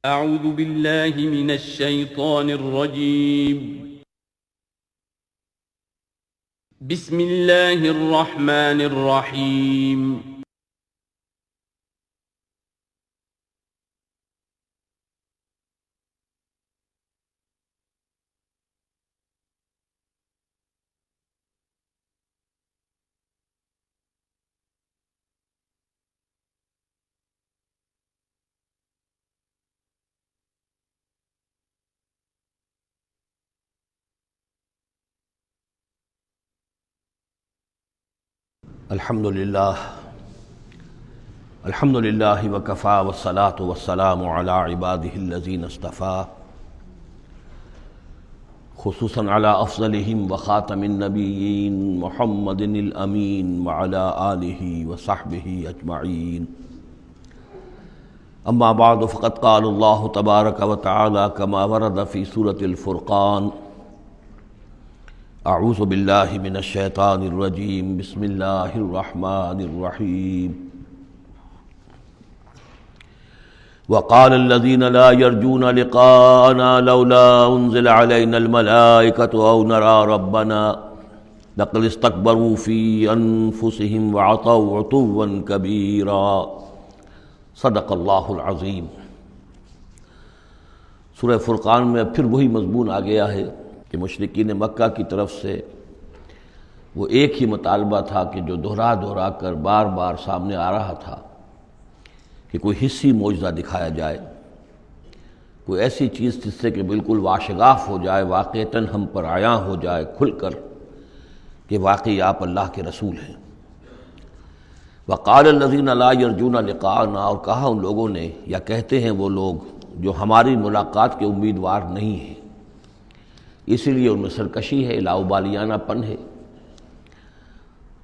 اعوذ باللہ من الشیطان الرجیم بسم اللہ الرحمن الرحیم الحمد للہ وکفی والصلاة والسلام علی عباده الذین اصطفی، خصوصاً علی افضلہم وخاتم النبیین محمد الامین وعلی آلہ وصحبہ اجمعین۔ اما بعد فقد قال اللہ تبارک وتعالی کما ورد فی سورة الفرقان: اعوذ باللہ من الشیطان الرجیم، بسم اللہ الرحمن الرحیم۔ وقال الذین لا یرجون لقاءنا لولا انزل علینا الملائکۃ او نری ربنا لقد استکبروا فی انفسہم وعتوا عتوا کبیرا۔ صدق اللہ العظیم۔ سورہ فرقان میں پھر وہی مضمون آ گیا ہے کہ مشرکین مکہ کی طرف سے وہ ایک ہی مطالبہ تھا کہ جو دہرا دہرا کر بار بار سامنے آ رہا تھا کہ کوئی حصی معجزہ دکھایا جائے، کوئی ایسی چیز جس سے کہ بالکل واشگاف ہو جائے، واقعتاً ہم پر عیاں ہو جائے کھل کر کہ واقعی آپ اللہ کے رسول ہیں۔ وقال الذین لا یرجون لقاءنا، اور کہا ان لوگوں نے، یا کہتے ہیں وہ لوگ جو ہماری ملاقات کے امیدوار نہیں ہیں، اسی لیے ان میں سرکشی ہے، لاؤبالیانہ پن ہے۔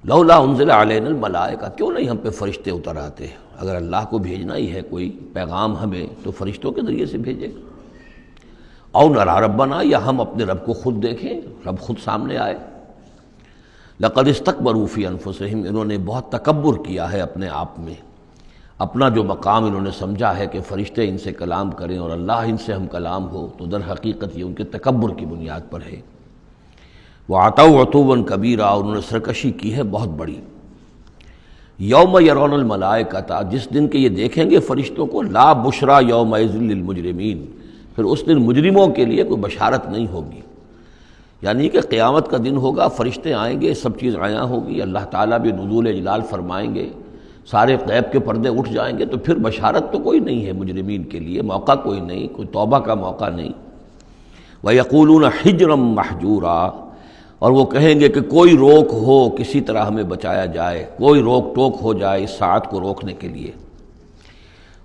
لولا انزل علینا الملائکہ، کیوں نہیں ہم پہ فرشتے اتر آتے؟ اگر اللہ کو بھیجنا ہی ہے کوئی پیغام ہمیں تو فرشتوں کے ذریعے سے بھیجے۔ او نری ربنا، یا ہم اپنے رب کو خود دیکھیں، رب خود سامنے آئے۔ لقد استکبروا فی انفسہم، انہوں نے بہت تکبر کیا ہے اپنے آپ میں، اپنا جو مقام انہوں نے سمجھا ہے کہ فرشتے ان سے کلام کریں اور اللہ ان سے ہم کلام ہو، تو در حقیقت یہ ان کے تکبر کی بنیاد پر ہے۔ وعتوا عتوا کبیرا، انہوں نے سرکشی کی ہے بہت بڑی۔ یوم یرون الملائکۃ، جس دن کہ یہ دیکھیں گے فرشتوں کو، لا بشرا یومئذ للمجرمین، پھر اس دن مجرموں کے لیے کوئی بشارت نہیں ہوگی۔ یعنی کہ قیامت کا دن ہوگا، فرشتے آئیں گے، سب چیز عیاں ہوگی، اللہ تعالیٰ بھی نزول جلال فرمائیں گے، سارے غیب کے پردے اٹھ جائیں گے، تو پھر بشارت تو کوئی نہیں ہے مجرمین کے لیے، موقع کوئی نہیں، کوئی توبہ کا موقع نہیں۔ وَيَقُولُونَ حِجْرًا مَحْجُورًا، اور وہ کہیں گے کہ کوئی روک ہو، کسی طرح ہمیں بچایا جائے، کوئی روک ٹوک ہو جائے اس ساعت کو روکنے کے لیے۔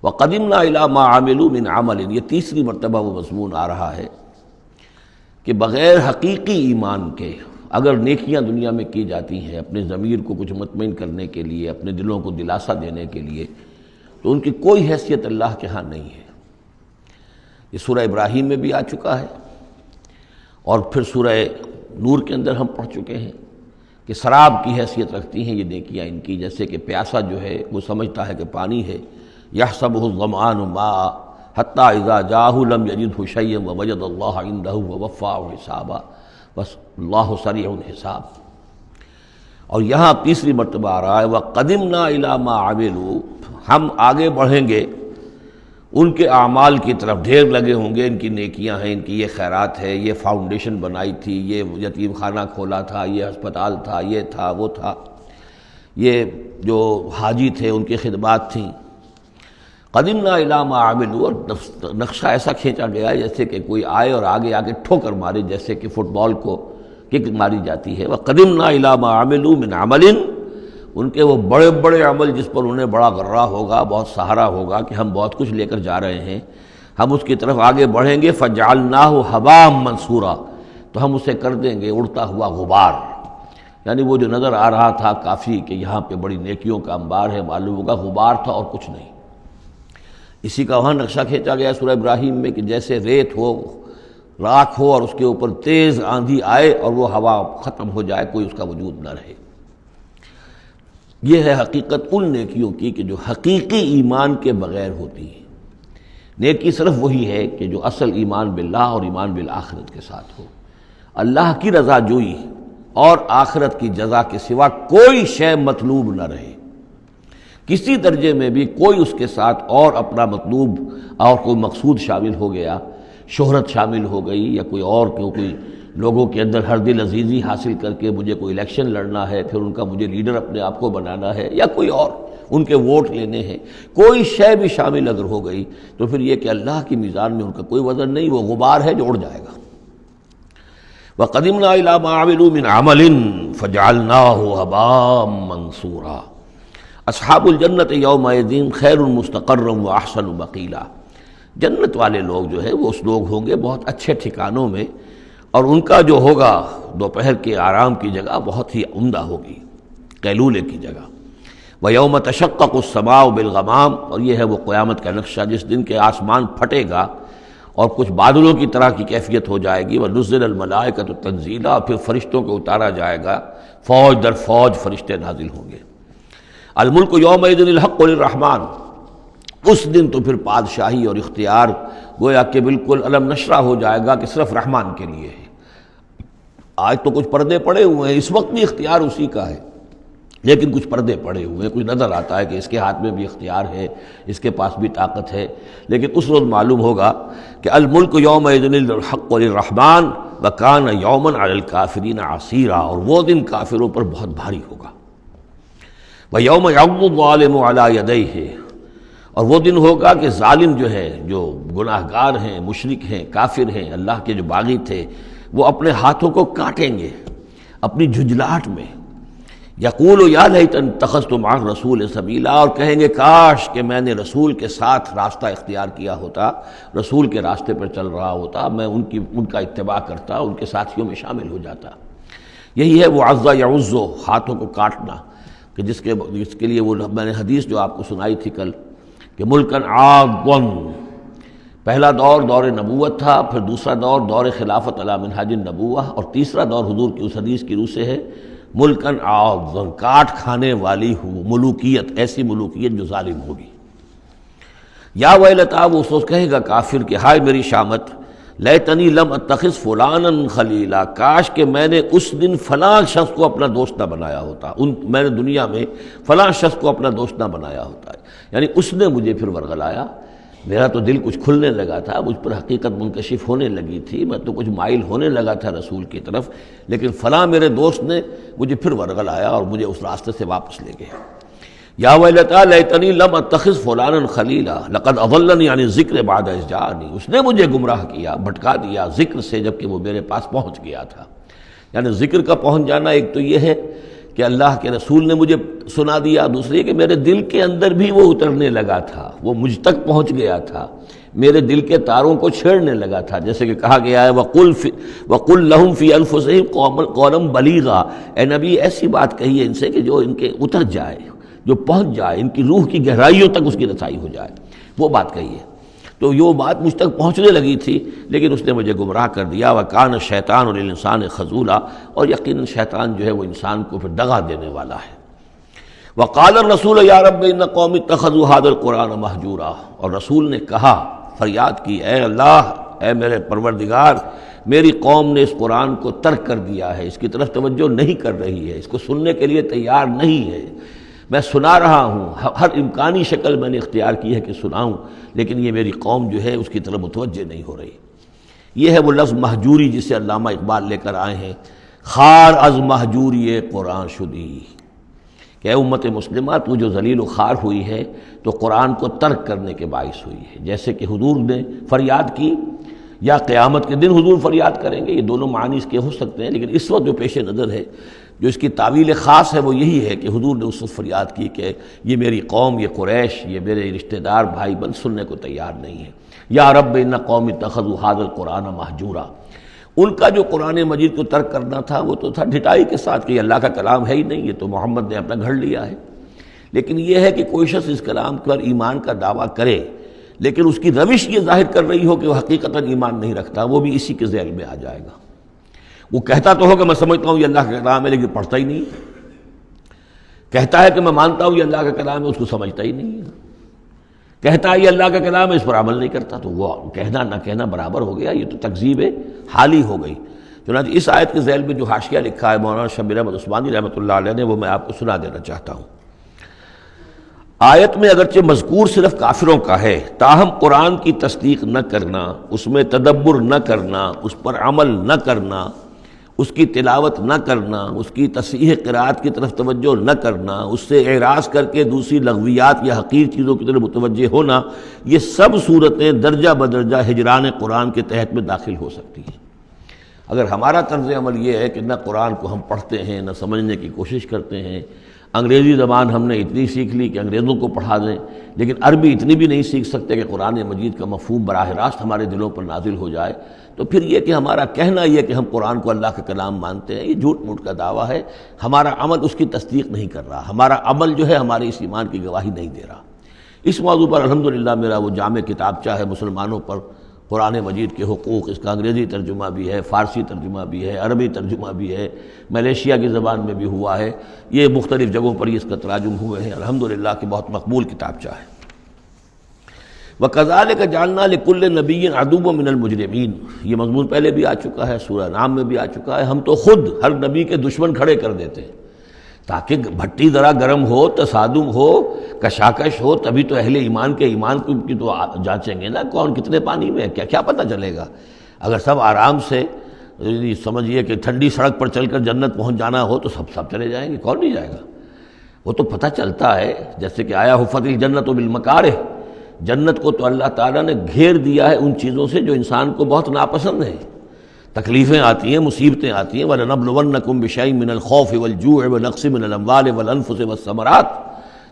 وَقَدِمْنَا إِلَىٰ مَا عَمِلُوا مِنْ عَمَلٍ، یہ تیسری مرتبہ وہ مضمون آ رہا ہے کہ بغیر حقیقی ایمان کے اگر نیکیاں دنیا میں کی جاتی ہیں اپنے ضمیر کو کچھ مطمئن کرنے کے لیے، اپنے دلوں کو دلاسا دینے کے لیے، تو ان کی کوئی حیثیت اللہ کے ہاں نہیں ہے۔ یہ سورہ ابراہیم میں بھی آ چکا ہے، اور پھر سورہ نور کے اندر ہم پڑھ چکے ہیں کہ سراب کی حیثیت رکھتی ہیں یہ نیکیاں ان کی، جیسے کہ پیاسا جو ہے وہ سمجھتا ہے کہ پانی ہے، یحسبہ الظمآن ماء حتی اذا جاءہ لم یجدہ شیئا ووجد اللہ عندہ ووفاہ حسابا، بس اللہ سریع الحساب۔ اور یہاں تیسری مرتبہ آ رہا ہے وَقَدِمْنَا إِلَىٰ مَا عَمِلُوا، ہم آگے بڑھیں گے ان کے اعمال کی طرف، ڈھیر لگے ہوں گے، ان کی نیکیاں ہیں، ان کی یہ خیرات ہے، یہ فاؤنڈیشن بنائی تھی، یہ یتیم خانہ کھولا تھا، یہ ہسپتال تھا، یہ تھا وہ تھا، یہ جو حاجی تھے ان کی خدمات تھیں۔ قدمنا الی ما عملوا، اور نقشہ ایسا کھینچا گیا ہے جیسے کہ کوئی آئے اور آگے آ کے ٹھوکر مارے، جیسے کہ فٹ بال کو کک ماری جاتی ہے۔ وقدمنا الی ما عملوا من عمل، ان کے وہ بڑے بڑے عمل جس پر انہیں بڑا غرہ ہوگا، بہت سہارا ہوگا کہ ہم بہت کچھ لے کر جا رہے ہیں، ہم اس کی طرف آگے بڑھیں گے۔ فجعلناہ ھباء منثورا، تو ہم اسے کر دیں گے اڑتا ہوا غبار۔ یعنی وہ جو نظر آ رہا تھا کافی کہ یہاں پہ بڑی نیکیوں کا انبار ہے، معلوم ہوگا غبار تھا اور کچھ نہیں۔ اسی کا وہاں نقشہ کھینچا گیا سورہ ابراہیم میں کہ جیسے ریت ہو، راکھ ہو، اور اس کے اوپر تیز آندھی آئے اور وہ ہوا ختم ہو جائے، کوئی اس کا وجود نہ رہے۔ یہ ہے حقیقت ان نیکیوں کی کہ جو حقیقی ایمان کے بغیر ہوتی ہیں۔ نیکی صرف وہی ہے کہ جو اصل ایمان باللہ اور ایمان بالآخرت کے ساتھ ہو، اللہ کی رضا جوئی اور آخرت کی جزا کے سوا کوئی شے مطلوب نہ رہے، کسی درجے میں بھی کوئی اس کے ساتھ اور اپنا مطلوب اور کوئی مقصود شامل ہو گیا، شہرت شامل ہو گئی یا کوئی لوگوں کے اندر ہر دل عزیزی حاصل کر کے مجھے کوئی الیکشن لڑنا ہے، پھر ان کا مجھے لیڈر اپنے آپ کو بنانا ہے، یا کوئی اور ان کے ووٹ لینے ہیں، کوئی شے بھی شامل اگر ہو گئی تو پھر یہ کہ اللہ کی میزان میں ان کا کوئی وزن نہیں، وہ غبار ہے جو اڑ جائے گا۔ وَقَدِمْنَا إِلَىٰ مَا عَمِلُوا مِنْ عَمَلٍ فَجَعَلْنَاهُ هَبَاءً مَنْثُورًا اصحاب الجنت یومئذ خیر مستقرا واحسن مقیلا، جنت والے لوگ جو ہے وہ اس لوگ ہوں گے بہت اچھے ٹھکانوں میں، اور ان کا جو ہوگا دوپہر کے آرام کی جگہ بہت ہی عمدہ ہوگی، قیلولے کی جگہ۔ وَيَوْمَ تَشَقَّقُ السَّمَاءُ بِالْغَمَامِ، اور یہ ہے وہ قیامت کا نقشہ جس دن کے آسمان پھٹے گا اور کچھ بادلوں کی طرح کی کیفیت ہو جائے گی۔ وَنُزِّلَ الْمَلَائِكَةُ تَنزِيلًا، اور پھر فرشتوں کو اتارا جائے گا، فوج در فوج فرشتے نازل ہوں گے۔ الملک یومئذ الحق للرحمن، اس دن تو پھر بادشاہی اور اختیار گویا کہ بالکل علم نشرہ ہو جائے گا کہ صرف رحمان کے لیے ہے۔ آج تو کچھ پردے پڑے ہوئے ہیں، اس وقت بھی اختیار اسی کا ہے، لیکن کچھ پردے پڑے ہوئے ہیں، کچھ نظر آتا ہے کہ اس کے ہاتھ میں بھی اختیار ہے، اس کے پاس بھی طاقت ہے، لیکن اس روز معلوم ہوگا کہ الملک یومئذ الحق للرحمن وکان یوما علی الکافرین عسیرا، اور وہ دن کافروں پر بہت بھاری ہوگا۔ وَيَوْمَ يَعُضُّ الظَّالِمُ عَلَىٰ يَدَيْهِ، اور وہ دن ہوگا کہ ظالم جو ہے، جو گناہ گار ہیں، مشرک ہیں، کافر ہیں، اللہ کے جو باغی تھے، وہ اپنے ہاتھوں کو کاٹیں گے اپنی جھنجھلاہٹ میں۔ یقول یا لیتنی اتخذت مع الرسول سبیلا، اور کہیں گے کاش کہ میں نے رسول کے ساتھ راستہ اختیار کیا ہوتا، رسول کے راستے پر چل رہا ہوتا، میں ان کا اتباع کرتا، ان کے ساتھیوں میں شامل ہو جاتا۔ یہی ہے وہ عز یعز، ہاتھوں کو کاٹنا، کہ جس کے لیے وہ میں نے حدیث جو آپ کو سنائی تھی کل کہ ملکن عاضًا، پہلا دور نبوت تھا، پھر دوسرا دور خلافت علی منہاج النبوہ، اور تیسرا دور حضور کی اس حدیث کی روح سے ہے ملکن عاضًا، کاٹ کھانے والی ملوکیت، ایسی ملوکیت جو ظالم ہوگی۔ یا ویلتا، وہ سوچ کہے گا کافر کہ ہائے میری شامت، لیتنی لم اتخذ فلانا خلیلا، کاش کہ میں نے اس دن فلاں شخص کو اپنا دوست نہ بنایا ہوتا، میں نے دنیا میں فلاں شخص کو اپنا دوست نہ بنایا ہوتا، یعنی اس نے مجھے پھر ورغلایا، میرا تو دل کچھ کھلنے لگا تھا، مجھ پر حقیقت منکشف ہونے لگی تھی، میں تو کچھ مائل ہونے لگا تھا رسول کی طرف، لیکن فلاں میرے دوست نے مجھے پھر ورغلایا اور مجھے اس راستے سے واپس لے گیا۔ یا ویلتا لیتنی لم اتخذ فلانا خلیلا لقد اضلنی عن الذکر بعد اذ جاءنی، اس نے مجھے گمراہ کیا، بھٹکا دیا ذکر سے جب کہ وہ میرے پاس پہنچ گیا تھا۔ یعنی ذکر کا پہنچ جانا ایک تو یہ ہے کہ اللہ کے رسول نے مجھے سنا دیا، دوسری کہ میرے دل کے اندر بھی وہ اترنے لگا تھا، وہ مجھ تک پہنچ گیا تھا، میرے دل کے تاروں کو چھیڑنے لگا تھا، جیسے کہ کہا گیا ہے وَقُلْ لَهُمْ فِي أَنفُسِهِمْ قَوْلًا بَلِيغًا، اے نبی ایسی بات کہیے ان سے کہ جو ان کے اتر جائے، جو پہنچ جائے، ان کی روح کی گہرائیوں تک اس کی رسائی ہو جائے، وہ بات کہیے۔ تو یہ بات مجھ تک پہنچنے لگی تھی، لیکن اس نے مجھے گمراہ کر دیا۔ وَكَانَ الشَّيْطَانُ لِلْإِنسَانِ خَذُولًا، اور یقیناً شیطان جو ہے وہ انسان کو پھر دغا دینے والا ہے۔ وَقَالَ الرَّسُولُ يَا رَبِّ إِنَّ قَوْمِي اتَّخَذُوا هَٰذَا الْقُرْآنَ مَهْجُورًا، اور رسول نے کہا، فریاد کی، اے اللہ، اے میرے پروردگار، میری قوم نے اس قرآن کو ترک کر دیا ہے، اس کی طرف توجہ نہیں کر رہی ہے، اس کو سننے کے لیے تیار نہیں ہے۔ میں سنا رہا ہوں، ہر امکانی شکل میں نے اختیار کی ہے کہ سناؤں، لیکن یہ میری قوم جو ہے اس کی طرف متوجہ نہیں ہو رہی۔ یہ ہے وہ لفظ مہجوری جسے علامہ اقبال لے کر آئے ہیں، خار از مہجوری قرآن شدی، کہ اے امت مسلمہ تو جو ذلیل و خوار ہوئی ہے تو قرآن کو ترک کرنے کے باعث ہوئی ہے۔ جیسے کہ حضور نے فریاد کی، یا قیامت کے دن حضور فریاد کریں گے، یہ دونوں معنی اس کے ہو سکتے ہیں، لیکن اس وقت جو پیش نظر ہے، جو اس کی تعویل خاص ہے، وہ یہی ہے کہ حضور نے اس وقت فریاد کی کہ یہ میری قوم، یہ قریش، یہ میرے رشتہ دار بھائی بند سننے کو تیار نہیں ہے۔ یا رب ان قوم اتخذوا هذا القرآن مہجورا، ان کا جو قرآن مجید کو ترک کرنا تھا وہ تو تھا ڈھٹائی کے ساتھ کہ یہ اللہ کا کلام ہے ہی نہیں، یہ تو محمد نے اپنا گھڑ لیا ہے۔ لیکن یہ ہے کہ کوئی شخص اس کلام پر ایمان کا دعویٰ کرے، لیکن اس کی روش یہ ظاہر کر رہی ہو کہ وہ حقیقتاً ایمان نہیں رکھتا، وہ بھی اسی کے ذیل میں آ جائے گا۔ وہ کہتا تو ہوگا میں سمجھتا ہوں یہ اللہ کا کلام ہے، لیکن پڑھتا ہی نہیں، کہتا ہے کہ میں مانتا ہوں یہ اللہ کا کلام ہے، اس کو سمجھتا ہی نہیں ہے۔ کہتا ہے یہ اللہ کا کلام ہے، اس پر عمل نہیں کرتا، تو وہ کہنا نہ کہنا برابر ہو گیا، یہ تو تکذیب حالی ہو گئی۔ چنانچہ اس آیت کے ذیل میں جو حاشیہ لکھا ہے مولانا شبیر احمد عثمانی رحمۃ اللہ علیہ نے، وہ میں آپ کو سنا دینا چاہتا ہوں۔ آیت میں اگرچہ مذکور صرف کافروں کا ہے، تاہم قرآن کی تصدیق نہ کرنا، اس میں تدبر نہ کرنا، اس پر عمل نہ کرنا، اس کی تلاوت نہ کرنا، اس کی تصحیح قرات کی طرف توجہ نہ کرنا، اس سے اعراض کر کے دوسری لغویات یا حقیر چیزوں کی طرف متوجہ ہونا، یہ سب صورتیں درجہ بدرجہ ہجران قرآن کے تحت میں داخل ہو سکتی ہیں۔ اگر ہمارا طرز عمل یہ ہے کہ نہ قرآن کو ہم پڑھتے ہیں، نہ سمجھنے کی کوشش کرتے ہیں، انگریزی زبان ہم نے اتنی سیکھ لی کہ انگریزوں کو پڑھا دیں، لیکن عربی اتنی بھی نہیں سیکھ سکتے کہ قرآن مجید کا مفہوم براہ راست ہمارے دلوں پر نازل ہو جائے، تو پھر یہ کہ ہمارا کہنا یہ کہ ہم قرآن کو اللہ کا کلام مانتے ہیں، یہ جھوٹ موٹ کا دعویٰ ہے۔ ہمارا عمل اس کی تصدیق نہیں کر رہا، ہمارا عمل جو ہے ہمارے اس ایمان کی گواہی نہیں دے رہا۔ اس موضوع پر الحمدللہ میرا وہ جامع کتابچہ ہے مسلمانوں پر قرآن مجید کے حقوق، اس کا انگریزی ترجمہ بھی ہے، فارسی ترجمہ بھی ہے، عربی ترجمہ بھی ہے، ملیشیا کی زبان میں بھی ہوا ہے، یہ مختلف جگہوں پر اس کا تراجم ہوئے ہیں، الحمدللہ کہ بہت مقبول کتابچہ ہے۔ وَكَذَلِكَ جَعَلْنَا لِكُلِّ نَبِيٍّ عَدُوًّا مِّنَ الْمُجْرِمِينَ، یہ مضمون پہلے بھی آ چکا ہے، سورہ نام میں بھی آ چکا ہے۔ ہم تو خود ہر نبی کے دشمن کھڑے کر دیتے ہیں تاکہ بھٹی ذرا گرم ہو، تصادم ہو، کشاکش ہو، تبھی تو اہل ایمان کے ایمان کی تو جانچیں گے نا، کون کتنے پانی میں ہے، کیا پتہ چلے گا۔ اگر سب آرام سے سمجھیے کہ ٹھنڈی سڑک پر چل کر جنت پہنچ جانا ہو تو سب چلے جائیں گے، کون نہیں جائے گا؟ وہ تو پتہ چلتا ہے، جیسے کہ آیا حفت الجنت بالمکارہ، جنت کو تو اللہ تعالیٰ نے گھیر دیا ہے ان چیزوں سے جو انسان کو بہت ناپسند ہیں۔ تکلیفیں آتی ہیں، مصیبتیں آتی ہیں، وَلَنَبْلُوَنَّكُمْ بِشَيْءٍ مِّنَ الْخَوْفِ وَالْجُوعِ وَنَقْصٍ مِّنَ الْأَمْوَالِ وَالْأَنفُسِ وَالثَّمَرَاتِ،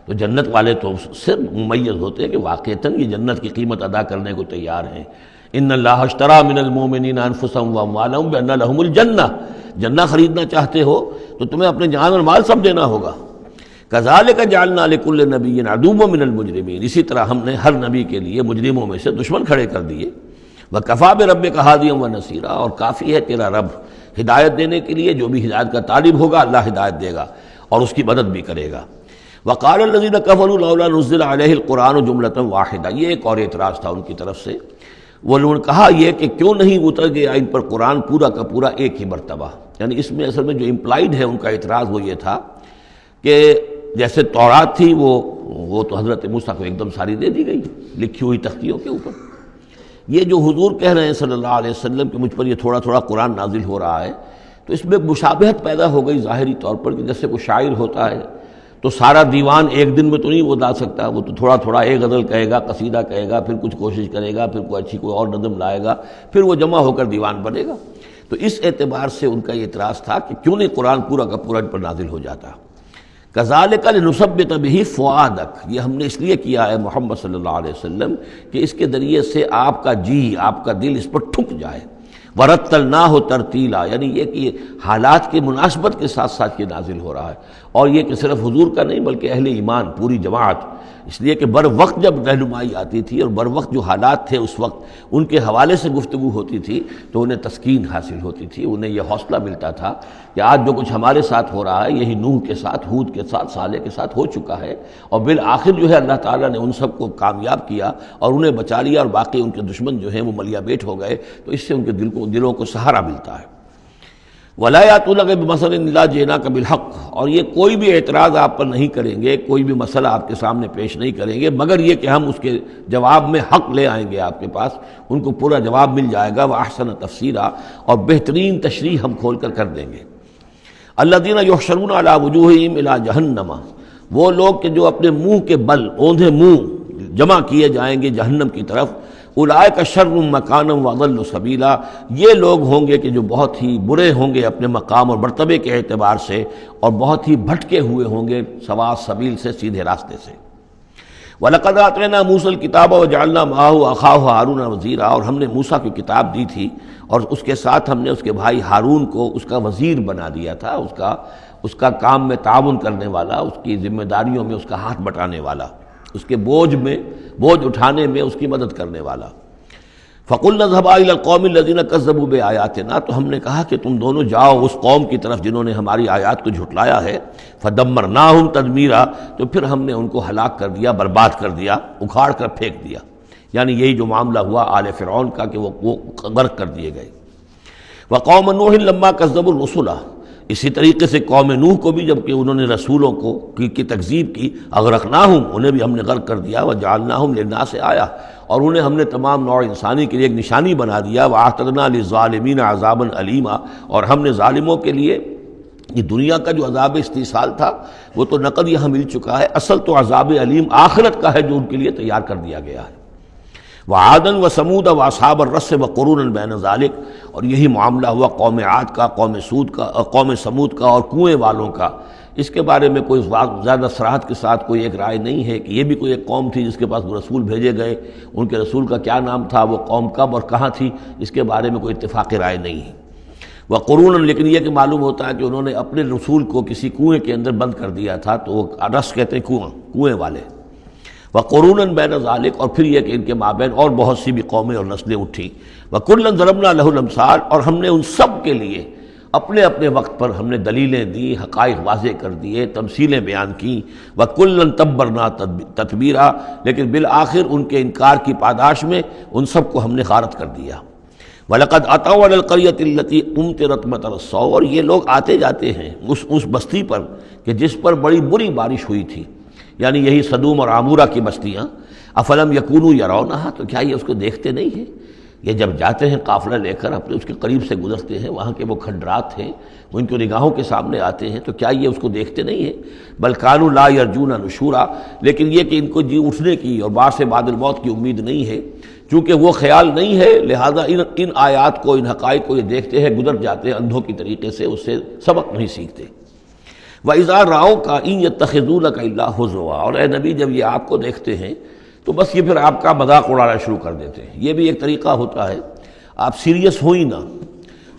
تو جنت والے تو سے ممیز ہوتے ہیں کہ واقعتاً یہ جنت کی قیمت ادا کرنے کو تیار ہیں۔ ان اللہ اشترى من المؤمنین انفسهم واموالهم بان لهم الجنہ، جنہ خریدنا چاہتے ہو تو تمہیں اپنے جان اور مال سب دینا ہوگا۔ کذالک جعلنا لکل نبی عدوا من المجرمین، اسی طرح ہم نے ہر نبی کے لیے مجرموں میں سے دشمن کھڑے کر دیے۔ وکفیٰ بربک ہادیا ونصیرا، اور کافی ہے تیرا رب ہدایت دینے کے لیے، جو بھی ہدایت کا طالب ہوگا اللہ ہدایت دے گا اور اس کی مدد بھی کرے گا۔ وقال الذین کفروا لولا نزل علیہ القرآن جملۃ واحدہ، یہ ایک اور اعتراض تھا ان کی طرف سے، وہ لوگوں نے کہا یہ کہ کیوں نہیں اتر گیا ان پر قرآن پورا کا پورا ایک ہی مرتبہ۔ یعنی اس میں اصل میں جو امپلائڈ ہے ان کا اعتراض وہ یہ تھا کہ جیسے تورات تھی وہ تو حضرت موسیٰ کو ایک دم ساری دے دی گئی لکھی ہوئی تختیوں کے اوپر، یہ جو حضور کہہ رہے ہیں صلی اللہ علیہ وسلم کہ مجھ پر یہ تھوڑا تھوڑا قرآن نازل ہو رہا ہے، تو اس میں مشابہت پیدا ہو گئی ظاہری طور پر کہ جیسے کوئی شاعر ہوتا ہے تو سارا دیوان ایک دن میں تو نہیں وہ لا سکتا، وہ تو تھوڑا تھوڑا ایک غزل کہے گا، قصیدہ کہے گا، پھر کچھ کوشش کرے گا، پھر کوئی اچھی کوئی اور نظم لائے گا، پھر وہ جمع ہو کر دیوان بنے گا۔ تو اس اعتبار سے ان کا یہ اعتراض تھا کہ کیوں نہیں قرآن پورا کا پورا ان پر نازل ہو جاتا۔ کذالک لنثبت بہ فؤادک، یہ ہم نے اس لیے کیا ہے محمد صلی اللہ علیہ وسلم کہ اس کے ذریعے سے آپ کا جی، آپ کا دل اس پر ٹھک جائے۔ ورتلناہ ترتیلا، یعنی یہ کہ حالات کی مناسبت کے ساتھ ساتھ یہ نازل ہو رہا ہے، اور یہ کہ صرف حضور کا نہیں بلکہ اہل ایمان پوری جماعت، اس لیے کہ بر وقت جب رہنمائی آتی تھی اور بر وقت جو حالات تھے اس وقت ان کے حوالے سے گفتگو ہوتی تھی تو انہیں تسکین حاصل ہوتی تھی، انہیں یہ حوصلہ ملتا تھا کہ آج جو کچھ ہمارے ساتھ ہو رہا ہے یہی نوح کے ساتھ، ہود کے ساتھ، صالح کے ساتھ ہو چکا ہے، اور بالآخر جو ہے اللہ تعالیٰ نے ان سب کو کامیاب کیا اور انہیں بچا لیا، اور باقی ان کے دشمن جو ہیں وہ ملیا بیٹ ہو گئے، تو اس سے ان کے دلوں کو سہارا ملتا ہے۔ وَلَا يَأْتُونَكَ بِمَثَلٍ إِلَّا جِئْنَاكَ بِالْحَقِّ، اور یہ کوئی بھی اعتراض آپ پر نہیں کریں گے، کوئی بھی مسئلہ آپ کے سامنے پیش نہیں کریں گے مگر یہ کہ ہم اس کے جواب میں حق لے آئیں گے آپ کے پاس، ان کو پورا جواب مل جائے گا، وَأَحْسَنَ تَفْسِيرًا، اور بہترین تشریح ہم کھول کر دیں گے۔ الَّذِينَ يُحْشَرُونَ عَلَىٰ وُجُوهِهِمْ إِلَىٰ جَهَنَّمَ، وہ لوگ کہ جو اپنے منہ کے بل اوندھے منہ جمع کیے جائیں گے جہنم کی طرف، اولئک شر مکانا واضل سبیلا، یہ لوگ ہوں گے کہ جو بہت ہی برے ہوں گے اپنے مقام اور مرتبے کے اعتبار سے، اور بہت ہی بھٹکے ہوئے ہوں گے سوا سبیل سے، سیدھے راستے سے۔ وَلَقَدْ آتَيْنَا مُوسَى الْكِتَابَ وَجَعَلْنَا مَعَهُ أَخَاهُ هَارُونَ وَزِيرًا، اور ہم نے موسیٰ کی کتاب دی تھی اور اس کے ساتھ ہم نے اس کے بھائی ہارون کو اس کا وزیر بنا دیا تھا، اس کا کام میں تعاون کرنے والا، اس کی ذمہ داریوں میں اس کا ہاتھ بٹانے والا، اس کے بوجھ اٹھانے میں اس کی مدد کرنے والا۔ فَقُلْنَا اذْهَبَا إِلَى الْقَوْمِ الَّذِينَ كَذَّبُوا بِآيَاتِنَا، تو ہم نے کہا کہ تم دونوں جاؤ اس قوم کی طرف جنہوں نے ہماری آیات کو جھٹلایا ہے. فَدَمَّرْنَاهُمْ تَدْمِيرًا، تو پھر ہم نے ان کو ہلاک کر دیا، برباد کر دیا، اکھاڑ کر پھینک دیا. یعنی یہی جو معاملہ ہوا آل فرعون کا کہ وہ غرق کر دیے گئے. وَقَوْمَ نُوحٍ لَمَّا كَذَّبُوا الرُّسُلَ، اسی طریقے سے قوم نوح کو بھی جب کہ انہوں نے رسولوں کی تکذیب کی، اغرقناہم، انہیں بھی ہم نے غرق کر دیا. وجعلناہم للناس آیہ، اور انہیں ہم نے تمام نوع انسانی کے لیے ایک نشانی بنا دیا. واعتدنا للظالمین عذابا علیما، اور ہم نے ظالموں کے لیے یہ دنیا کا جو عذاب استیصال تھا وہ تو نقد یہاں مل چکا ہے، اصل تو عذاب علیم آخرت کا ہے جو ان کے لیے تیار کر دیا گیا ہے. وعادا وثمود واصحاب الرس وقرونا بین ذلک، اور یہی معاملہ ہوا قوم عاد کا، قوم سمود کا اور کنویں والوں کا. اس کے بارے میں کوئی زیادہ صراحت کے ساتھ کوئی ایک رائے نہیں ہے کہ یہ بھی کوئی ایک قوم تھی جس کے پاس وہ رسول بھیجے گئے، ان کے رسول کا کیا نام تھا، وہ قوم کب اور کہاں تھی، اس کے بارے میں کوئی اتفاقی رائے نہیں ہے. وقرونا، لیکن یہ کہ معلوم ہوتا ہے کہ انہوں نے اپنے رسول کو کسی کنویں کے اندر بند کر دیا تھا، تو وہ رس کہتے ہیں کنویں والے. وقرونا بین ذالک، اور پھر یہ کہ ان کے مابین اور بہت سی بھی قومیں اور نسلیں اٹھی. وکلا ضربنا لہ الامثال، اور ہم نے ان سب کے لیے اپنے اپنے وقت پر ہم نے دلیلیں دی، حقائق واضح کر دیے، تمثیلیں بیان کیں. وکلا تبرنا تتبیرا، لیکن بالآخر ان کے انکار کی پاداش میں ان سب کو ہم نے غارت کر دیا. وَلَقَدْ أَتَوْا عَلَى الْقَرْيَةِ الَّتِي أُمْطِرَتْ مَطَرَ السَّوْءِ، اور یہ لوگ آتے جاتے ہیں اس بستی پر کہ جس پر بڑی بری بارش ہوئی تھی، یعنی یہی سدوم اور عامورہ کی بستیاں. افلم یکونوا یرونہا، تو کیا یہ اس کو دیکھتے نہیں ہیں؟ یہ جب جاتے ہیں قافلہ لے کر اپنے اس کے قریب سے گزرتے ہیں، وہاں کے وہ کھنڈرات ہیں وہ ان کی نگاہوں کے سامنے آتے ہیں، تو کیا یہ اس کو دیکھتے نہیں ہیں؟ بل کانوا لا یرجون نشورا، لیکن یہ کہ ان کو جی اٹھنے کی اور بعد سے بعد الموت کی امید نہیں ہے، چونکہ وہ خیال نہیں ہے، لہذا ان آیات کو، ان حقائق کو یہ دیکھتے ہیں، گزر جاتے ہیں اندھوں کی طریقے سے، اس سے سبق نہیں سیکھتے. وَإِذَا رَأَوْكَ إِن يَتَّخِذُونَكَ إِلَّا هُزُوًا، اور اے نبی جب یہ آپ کو دیکھتے ہیں تو بس یہ پھر آپ کا مذاق اڑانا شروع کر دیتے ہیں. یہ بھی ایک طریقہ ہوتا ہے، آپ سیریس ہو ہی نہ،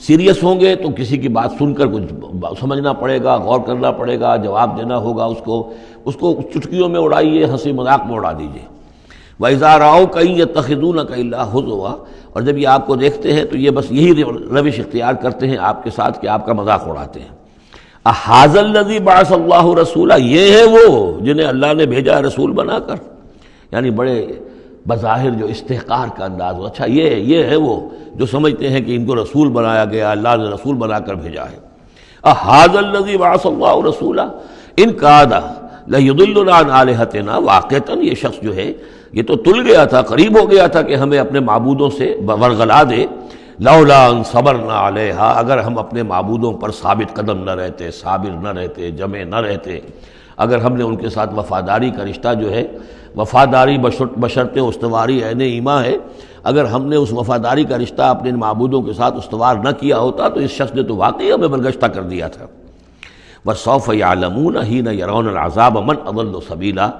سیریس ہوں گے تو کسی کی بات سن کر کچھ سمجھنا پڑے گا، غور کرنا پڑے گا، جواب دینا ہوگا اس کو چٹکیوں میں اڑائیے، ہنسی مذاق میں اڑا دیجیے. وَإِذَا رَأَوْكَ إِن يَتَّخِذُونَكَ إِلَّا هُزُوًا، اور جب یہ آپ کو دیکھتے ہیں تو یہ بس یہی روش اختیار کرتے ہیں آپ کے ساتھ کہ آپ کا مذاق اڑاتے ہیں. اَهَٰذَا الَّذِي بَعَثَ اللَّهُ رَسُولًا، یہ ہے وہ جنہیں اللہ نے بھیجا رسول بنا کر، یعنی بڑے بظاہر جو استحقار کا انداز ہو. اچھا یہ ہے وہ جو سمجھتے ہیں کہ ان کو رسول بنایا گیا، اللہ نے رسول بنا کر بھیجا ہے. اَهَٰذَا الَّذِي بَعَثَ اللَّهُ رَسُولًا إِن كَادَ لَيُضِلُّنَا عَنْ آلِهَتِنَا، واقعتاً یہ شخص جو ہے یہ تو تل گیا تھا، قریب ہو گیا تھا کہ ہمیں اپنے معبودوں سے ورغلا دے. لولا ان صبرنا علیہا، اگر ہم اپنے معبودوں پر ثابت قدم نہ رہتے، صابر نہ رہتے، جمع نہ رہتے، اگر ہم نے ان کے ساتھ وفاداری کا رشتہ جو ہے، وفاداری بشرط استواری عین ایمان ہے، اگر ہم نے اس وفاداری کا رشتہ اپنے معبودوں کے ساتھ استوار نہ کیا ہوتا تو اس شخص نے تو واقعی ہمیں برگشتہ کر دیا تھا. وَسَوْفَ يَعْلَمُونَ حِينَ يَرَوْنَ الْعَذَابَ مَنْ أَضَلُّ سَبِيلًا،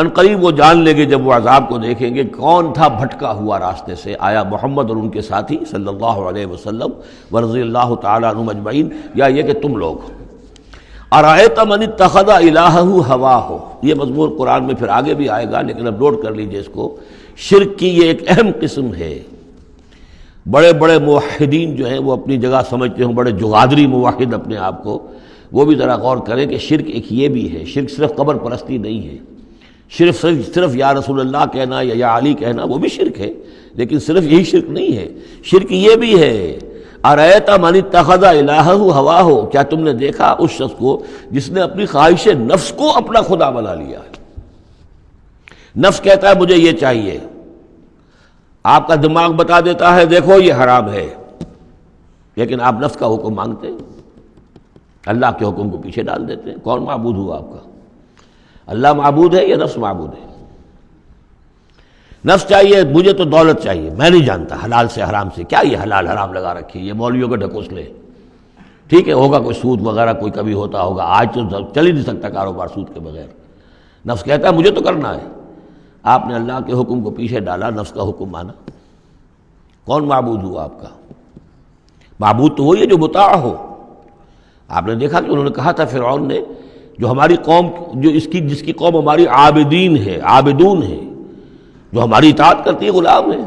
ان قریب وہ جان لیں گے جب وہ عذاب کو دیکھیں گے کون تھا بھٹکا ہوا راستے سے. آیا محمد اور ان کے ساتھی صلی اللہ علیہ وسلم ورضی اللہ تعالیٰ عنہم اجمعین، یا یہ کہ تم لوگ. ارأیت من اتخذ الہہ ہواہ، یہ مضمون قرآن میں پھر آگے بھی آئے گا، لیکن اب نوٹ کر لیجئے اس کو. شرک کی یہ ایک اہم قسم ہے. بڑے بڑے موحدین جو ہیں وہ اپنی جگہ سمجھتے ہیں، بڑے جغادری موحد اپنے آپ کو، وہ بھی ذرا غور کریں کہ شرک ایک یہ بھی ہے. شرک صرف قبر پرستی نہیں ہے، صرف یا رسول اللہ کہنا یا علی کہنا وہ بھی شرک ہے، لیکن صرف یہی شرک نہیں ہے. شرک یہ بھی ہے، ارأیت من اتخذ الہہ ہواہ، کیا تم نے دیکھا اس شخص کو جس نے اپنی خواہش نفس کو اپنا خدا بنا لیا ہے. نفس کہتا ہے مجھے یہ چاہیے، آپ کا دماغ بتا دیتا ہے دیکھو یہ حرام ہے، لیکن آپ نفس کا حکم مانگتے ہیں، اللہ کے حکم کو پیچھے ڈال دیتے ہیں. کون معبود ہوا آپ کا؟ اللہ معبود ہے یا نفس معبود ہے؟ نفس چاہیے مجھے تو دولت چاہیے، میں نہیں جانتا حلال سے حرام سے، کیا یہ حلال حرام لگا رکھی، یہ مولویوں کے ڈھکوسلے. ٹھیک ہے ہوگا کوئی سود وغیرہ کوئی کبھی ہوتا ہوگا، آج تو چل ہی نہیں سکتا کاروبار سود کے بغیر. نفس کہتا ہے مجھے تو کرنا ہے، آپ نے اللہ کے حکم کو پیچھے ڈالا، نفس کا حکم مانا. کون معبود ہوا آپ کا؟ معبود تو وہی ہے جو مطاع ہو. آپ نے دیکھا کہ انہوں نے کہا تھا فرعون نے، جو ہماری قوم جو جس کی قوم ہماری عابدین ہے، عابدون ہے، جو ہماری اطاعت کرتی ہے، غلام ہے.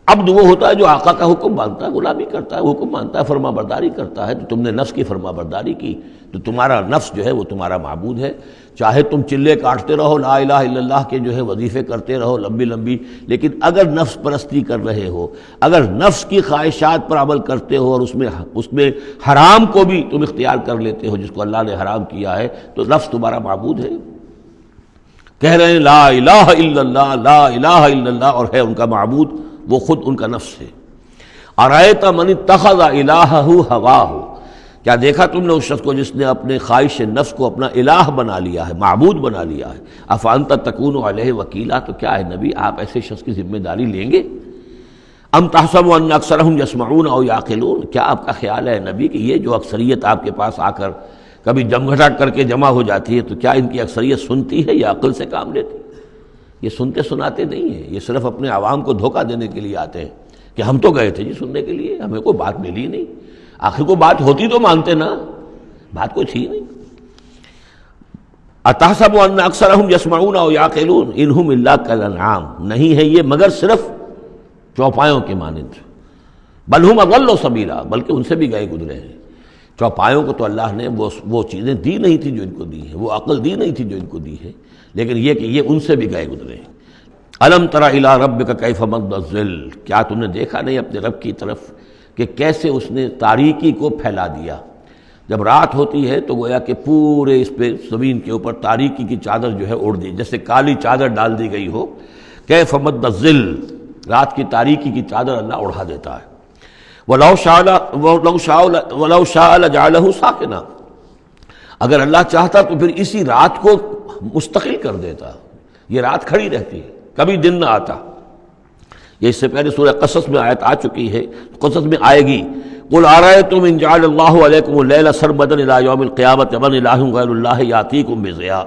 عبد وہ ہوتا ہے جو آقا کا حکم مانتا ہے، غلامی کرتا ہے، حکم مانتا ہے، فرما برداری کرتا ہے۔ تو تم نے نفس کی فرما برداری کی تو تمہارا نفس جو ہے وہ تمہارا معبود ہے۔ چاہے تم چلے کاٹتے رہو، لا الہ الا اللہ کے جو ہے وظیفے کرتے رہو لمبی لمبی، لیکن اگر نفس پرستی کر رہے ہو، اگر نفس کی خواہشات پر عمل کرتے ہو اور اس میں حرام کو بھی تم اختیار کر لیتے ہو جس کو اللہ نے حرام کیا ہے، تو نفس تمہارا معبود ہے۔ کہہ رہے ہیں لا الہ الا اللہ، لا الہ الا اللہ، اور ہے ان کا معبود وہ خود ان کا نفس ہے۔ ارأیت من اتخذ الہہ ہواہ، کیا دیکھا تم نے اس شخص کو جس نے اپنے خواہش نفس کو اپنا الہ بنا لیا ہے، معبود بنا لیا ہے۔ افانت تکون علیہ وکیلا، تو کیا ہے نبی آپ ایسے شخص کی ذمہ داری لیں گے؟ ام تحسب ان اکثرہم یسمعون او یعقلون، کیا آپ کا خیال ہے نبی کہ یہ جو اکثریت آپ کے پاس آ کر کبھی جمگھٹا کر کے جمع ہو جاتی ہے، تو کیا ان کی اکثریت سنتی ہے یا عقل سے کام لیتی ہے؟ یہ سنتے سناتے نہیں ہیں، یہ صرف اپنے عوام کو دھوکہ دینے کے لیے آتے ہیں کہ ہم تو گئے تھے جی سننے کے لیے، ہمیں کوئی بات ملی نہیں۔ آخر کو بات ہوتی تو مانتے نا، بات کوئی تھی نہیں۔ اتحسب ان اکثرہم یسمعون او یعقلون ان ھم الا کالانعام، نہیں ہے یہ مگر صرف چوپایوں کے مانند، بل ھم اضل سبیلا، بلکہ ان سے بھی گئے گزرے ہیں۔ چوپایوں کو تو اللہ نے وہ چیزیں دی نہیں تھی جو ان کو دی ہیں، وہ عقل دی نہیں تھی جو ان کو دی ہے، لیکن یہ کہ یہ ان سے بھی گئے گزرے ہیں۔ الم تر الی ربک کیف مد الظل، کیا تم نے دیکھا نہیں اپنے رب کی طرف کہ کیسے اس نے تاریکی کو پھیلا دیا؟ جب رات ہوتی ہے تو گویا کہ پورے اس پہ زمین کے اوپر تاریکی کی چادر جو ہے اوڑھ دی، جیسے کالی چادر ڈال دی گئی ہو۔ کیف مد الظل، رات کی تاریکی کی چادر اللہ اڑا دیتا ہے۔ وَلَوْ شَاءَ لَجَعَلَهُ سَاكِنًا، اگر اللہ چاہتا تو پھر اسی رات کو مستقل کر دیتا، یہ رات کھڑی رہتی ہے، کبھی دن نہ آتا۔ یہ اس سے پہلے سورہ قصص میں آیت آ چکی ہے، قصص میں آئے گی۔ قُلْ أَرَأَيْتُمْ إِنْ جَعَلَ اللَّهُ عَلَيْكُمُ اللَّيْلَ سَرْمَدًا إِلَىٰ يَوْمِ الْقِيَامَةِ مَنْ إِلَٰهٌ غَيْرُ اللَّهِ يَأْتِيكُمْ بِضِيَاءٍ۔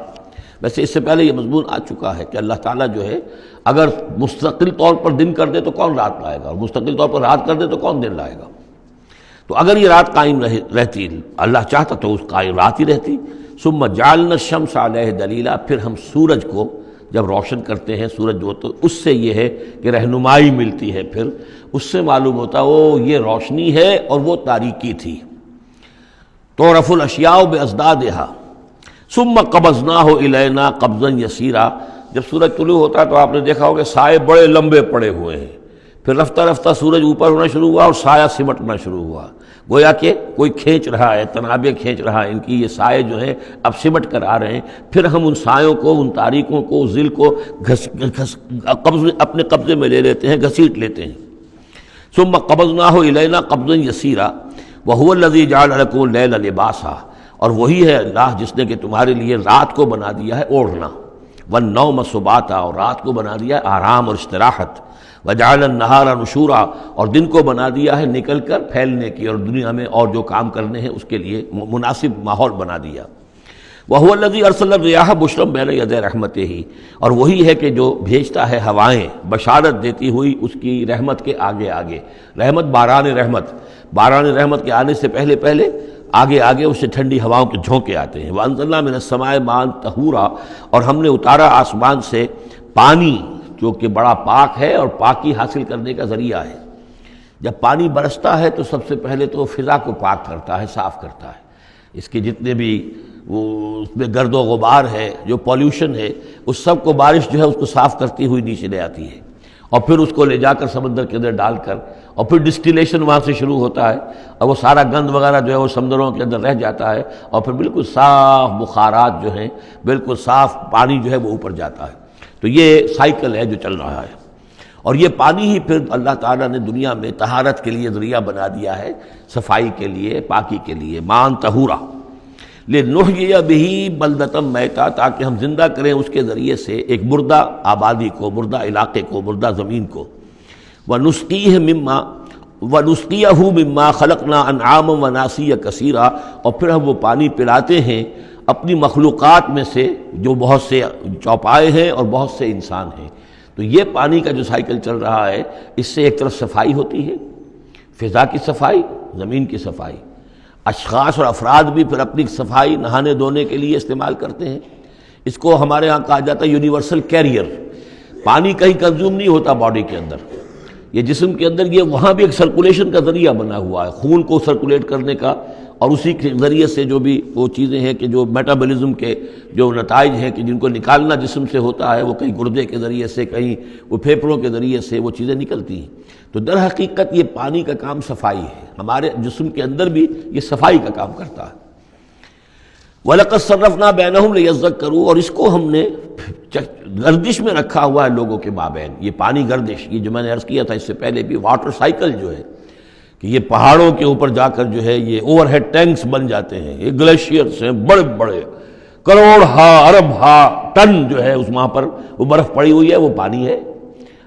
ویسے اس سے پہلے یہ مضمون آ چکا ہے کہ اللہ تعالیٰ جو ہے اگر مستقل طور پر دن کر دے تو کون رات لائے گا، اور مستقل طور پر رات کر دے تو کون دن لائے گا؟ تو اگر یہ رات قائم رہتی، اللہ چاہتا تو اس قائم رات ہی رہتی۔ ثم جعلنا الشمس علیہ دلیلا، پھر ہم سورج کو جب روشن کرتے ہیں، سورج جو تو اس سے یہ ہے کہ رہنمائی ملتی ہے، پھر اس سے معلوم ہوتا وہ یہ روشنی ہے اور وہ تاریکی تھی۔ تعرف الاشیاء بازدادها ثم قبضناہ الینا قبضا یسیرا، جب سورج طلوع ہوتا ہے تو آپ نے دیکھا ہوگا سائے بڑے لمبے پڑے ہوئے ہیں، پھر رفتہ رفتہ سورج اوپر ہونا شروع ہوا اور سایہ سمٹنا شروع ہوا، گویا کہ کوئی کھینچ رہا ہے، تنابیں کھینچ رہا ہے ان کی، یہ سائے جو ہیں اب سمٹ کر آ رہے ہیں۔ پھر ہم ان سایوں کو، ان تاریکوں کو، ذل کو اپنے قبضے میں لے لیتے ہیں، گھسیٹ لیتے ہیں۔ ثم قبضناہ الینا قبضا یسیرا وہو الذی جعل لکم اللیل لباسا، اور وہی ہے اللہ جس نے کہ تمہارے لیے رات کو بنا دیا ہے اوڑھنا، والنوم سباتا، اور رات کو بنا دیا ہے آرام اور استراحت، وجعل النہار نشورا، اور دن کو بنا دیا ہے نکل کر پھیلنے کی اور دنیا میں اور جو کام کرنے ہیں اس کے لیے مناسب ماحول بنا دیا۔ وَهُوَ الَّذِي أَرْسَلَ الرِّيَاحَ بُشْرًا بَيْنَ يَدَيْ رَحْمَتِهِ، اور وہی ہے کہ جو بھیجتا ہے ہوائیں بشارت دیتی ہوئی اس کی رحمت کے آگے آگے۔ رحمت باران رحمت، باران رحمت کے آنے سے پہلے پہلے آگے آگے اس سے ٹھنڈی ہواؤں کے جھونکے آتے ہیں۔ وَأَنزَلْنَا مِنَ السَّمَاءِ مَاءً طَهُورًا، اور ہم نے اتارا آسمان سے پانی جو کہ بڑا پاک ہے اور پاکی حاصل کرنے کا ذریعہ ہے۔ جب پانی برستا ہے تو سب سے پہلے تو فضا کو پاک کرتا ہے، صاف کرتا ہے، اس کے جتنے بھی وہ اس میں گرد و غبار ہے، جو پولیوشن ہے، اس سب کو بارش جو ہے اس کو صاف کرتی ہوئی نیچے لے آتی ہے، اور پھر اس کو لے جا کر سمندر کے اندر ڈال کر، اور پھر ڈسٹیلیشن وہاں سے شروع ہوتا ہے، اور وہ سارا گند وغیرہ جو ہے وہ سمندروں کے اندر رہ جاتا ہے، اور پھر بالکل صاف بخارات جو ہیں، بالکل صاف پانی جو ہے وہ اوپر جاتا ہے۔ تو یہ سائیکل ہے جو چل رہا ہے، اور یہ پانی ہی پھر اللہ تعالیٰ نے دنیا میں طہارت کے لیے ذریعہ بنا دیا ہے، صفائی کے لیے، پاکی کے لیے، ماء طہورا لنحیی بہ بلدۃ میتا، تاکہ ہم زندہ کریں اس کے ذریعے سے ایک مردہ آبادی کو، مردہ علاقے کو، مردہ زمین کو۔ ونسقیہ مما خلقنا انعاما وناسیا کثیرا، اور پھر ہم وہ پانی پلاتے ہیں اپنی مخلوقات میں سے جو بہت سے چوپائے ہیں اور بہت سے انسان ہیں۔ تو یہ پانی کا جو سائیکل چل رہا ہے، اس سے ایک طرف صفائی ہوتی ہے، فضا کی صفائی، زمین کی صفائی، اشخاص اور افراد بھی پھر اپنی صفائی نہانے دھونے کے لیے استعمال کرتے ہیں۔ اس کو ہمارے ہاں کہا جاتا ہے یونیورسل کیریئر۔ پانی کہیں کنزیوم نہیں ہوتا باڈی کے اندر، یہ جسم کے اندر یہ وہاں بھی ایک سرکولیشن کا ذریعہ بنا ہوا ہے، خون کو سرکولیٹ کرنے کا، اور اسی کے ذریعے سے جو بھی وہ چیزیں ہیں کہ جو میٹابولزم کے جو نتائج ہیں کہ جن کو نکالنا جسم سے ہوتا ہے، وہ کہیں گردے کے ذریعے سے، کہیں وہ پھیپھڑوں کے ذریعے سے وہ چیزیں نکلتی ہیں۔ تو در حقیقت یہ پانی کا کام صفائی ہے، ہمارے جسم کے اندر بھی یہ صفائی کا کام کرتا ہے۔ وَلَقَدْ صَرَّفْنَا بَيْنَهُمْ لِيَذَّكَّرُوا، اور اس کو ہم نے گردش میں رکھا ہوا ہے لوگوں کے مابین۔ یہ پانی گردش، یہ جو میں نے عرض کیا تھا اس سے پہلے بھی، واٹر سائیکل جو ہے کہ یہ پہاڑوں کے اوپر جا کر جو ہے یہ اوور ہیڈ ٹینکس بن جاتے ہیں، یہ گلیشیئرس ہیں بڑے بڑے، کروڑ ارب ٹن جو ہے اس وہاں پر وہ برف پڑی ہوئی ہے، وہ پانی ہے۔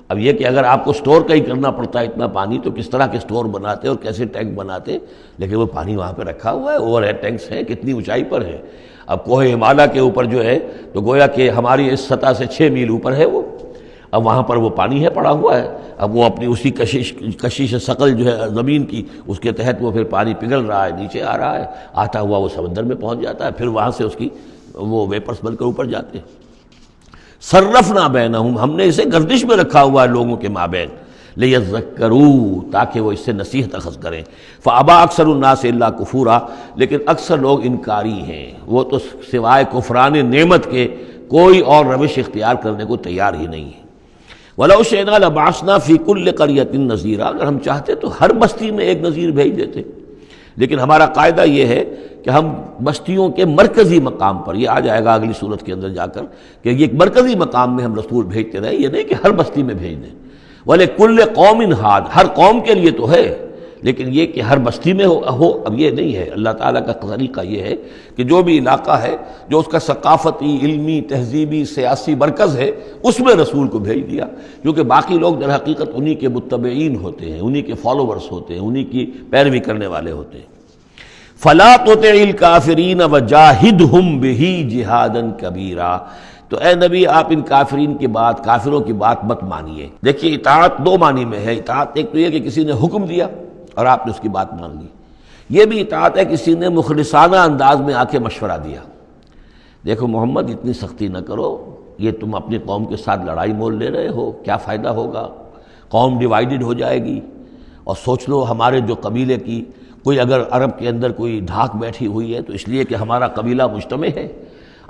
اب یہ کہ اگر آپ کو سٹور کہیں کرنا پڑتا ہے اتنا پانی، تو کس طرح کے سٹور بناتے اور کیسے ٹینک بناتے، لیکن وہ پانی وہاں پہ رکھا ہوا ہے، اوور ہیڈ ٹینکس ہیں، کتنی اونچائی پر ہے۔ اب کوہ ہمالیہ کے اوپر جو ہے تو گویا کہ ہماری اس سطح سے 6 میل اوپر ہے وہ، اب وہاں پر وہ پانی ہے پڑا ہوا ہے، اب وہ اپنی اسی کشش ثقل جو ہے زمین کی، اس کے تحت وہ پھر پانی پگھل رہا ہے، نیچے آ رہا ہے، آتا ہوا وہ سمندر میں پہنچ جاتا ہے، پھر وہاں سے اس کی وہ ویپرز بن کر اوپر جاتے ہیں۔ صرفنا بینہم، ہم نے اسے گردش میں رکھا ہوا ہے لوگوں کے مابین، لیذکروا، تاکہ وہ اس سے نصیحت اخذ کریں۔ فابا اکثر الناس الا کفورا، لیکن اکثر لوگ انکاری ہیں، وہ تو سوائے کفران نعمت کے کوئی اور روش اختیار کرنے کو تیار ہی نہیں ہے۔ وَلَوْ شِئْنَا لَبَعَثْنَا فِي كُلِّ قَرْيَةٍ نَذِيرًا، اگر ہم چاہتے تو ہر بستی میں ایک نذیر بھیج دیتے، لیکن ہمارا قاعدہ یہ ہے کہ ہم بستیوں کے مرکزی مقام پر، یہ آ جائے گا اگلی صورت کے اندر جا کر، کہ یہ ایک مرکزی مقام میں ہم رسول بھیجتے رہے، یہ نہیں کہ ہر بستی میں بھیج دیں۔ وَلِكُلِّ قَوْمٍ ہَادٍ، ہر قوم کے لیے تو ہے، لیکن یہ کہ ہر بستی میں ہو اب یہ نہیں ہے۔ اللہ تعالیٰ کا طریقہ یہ ہے کہ جو بھی علاقہ ہے جو اس کا ثقافتی، علمی، تہذیبی، سیاسی مرکز ہے، اس میں رسول کو بھیج دیا، کیونکہ باقی لوگ در حقیقت انہی کے متبعین ہوتے ہیں، انہی کے فالوورز ہوتے ہیں، انہی کی پیروی کرنے والے ہوتے ہیں۔ فَلَا تُطِعِ الْكَافِرِينَ وَجَاهِدْهُمْ بِهِ جِهَادًا كَبِيرًا، تو اے نبی آپ ان کافرین کی بات، کافروں کی بات مت مانیے۔ دیکھیے اطاعت دو معنی میں ہے، اطاعت ایک تو یہ کہ کسی نے حکم دیا اور آپ نے اس کی بات مان لی، یہ بھی اطاعت ہے کسی نے مخلصانہ انداز میں آ کے مشورہ دیا، دیکھو محمد اتنی سختی نہ کرو، یہ تم اپنی قوم کے ساتھ لڑائی مول لے رہے ہو، کیا فائدہ ہوگا، قوم ڈیوائیڈڈ ہو جائے گی، اور سوچ لو ہمارے جو قبیلے کی کوئی اگر عرب کے اندر کوئی دھاک بیٹھی ہوئی ہے تو اس لیے کہ ہمارا قبیلہ مجتمع ہے،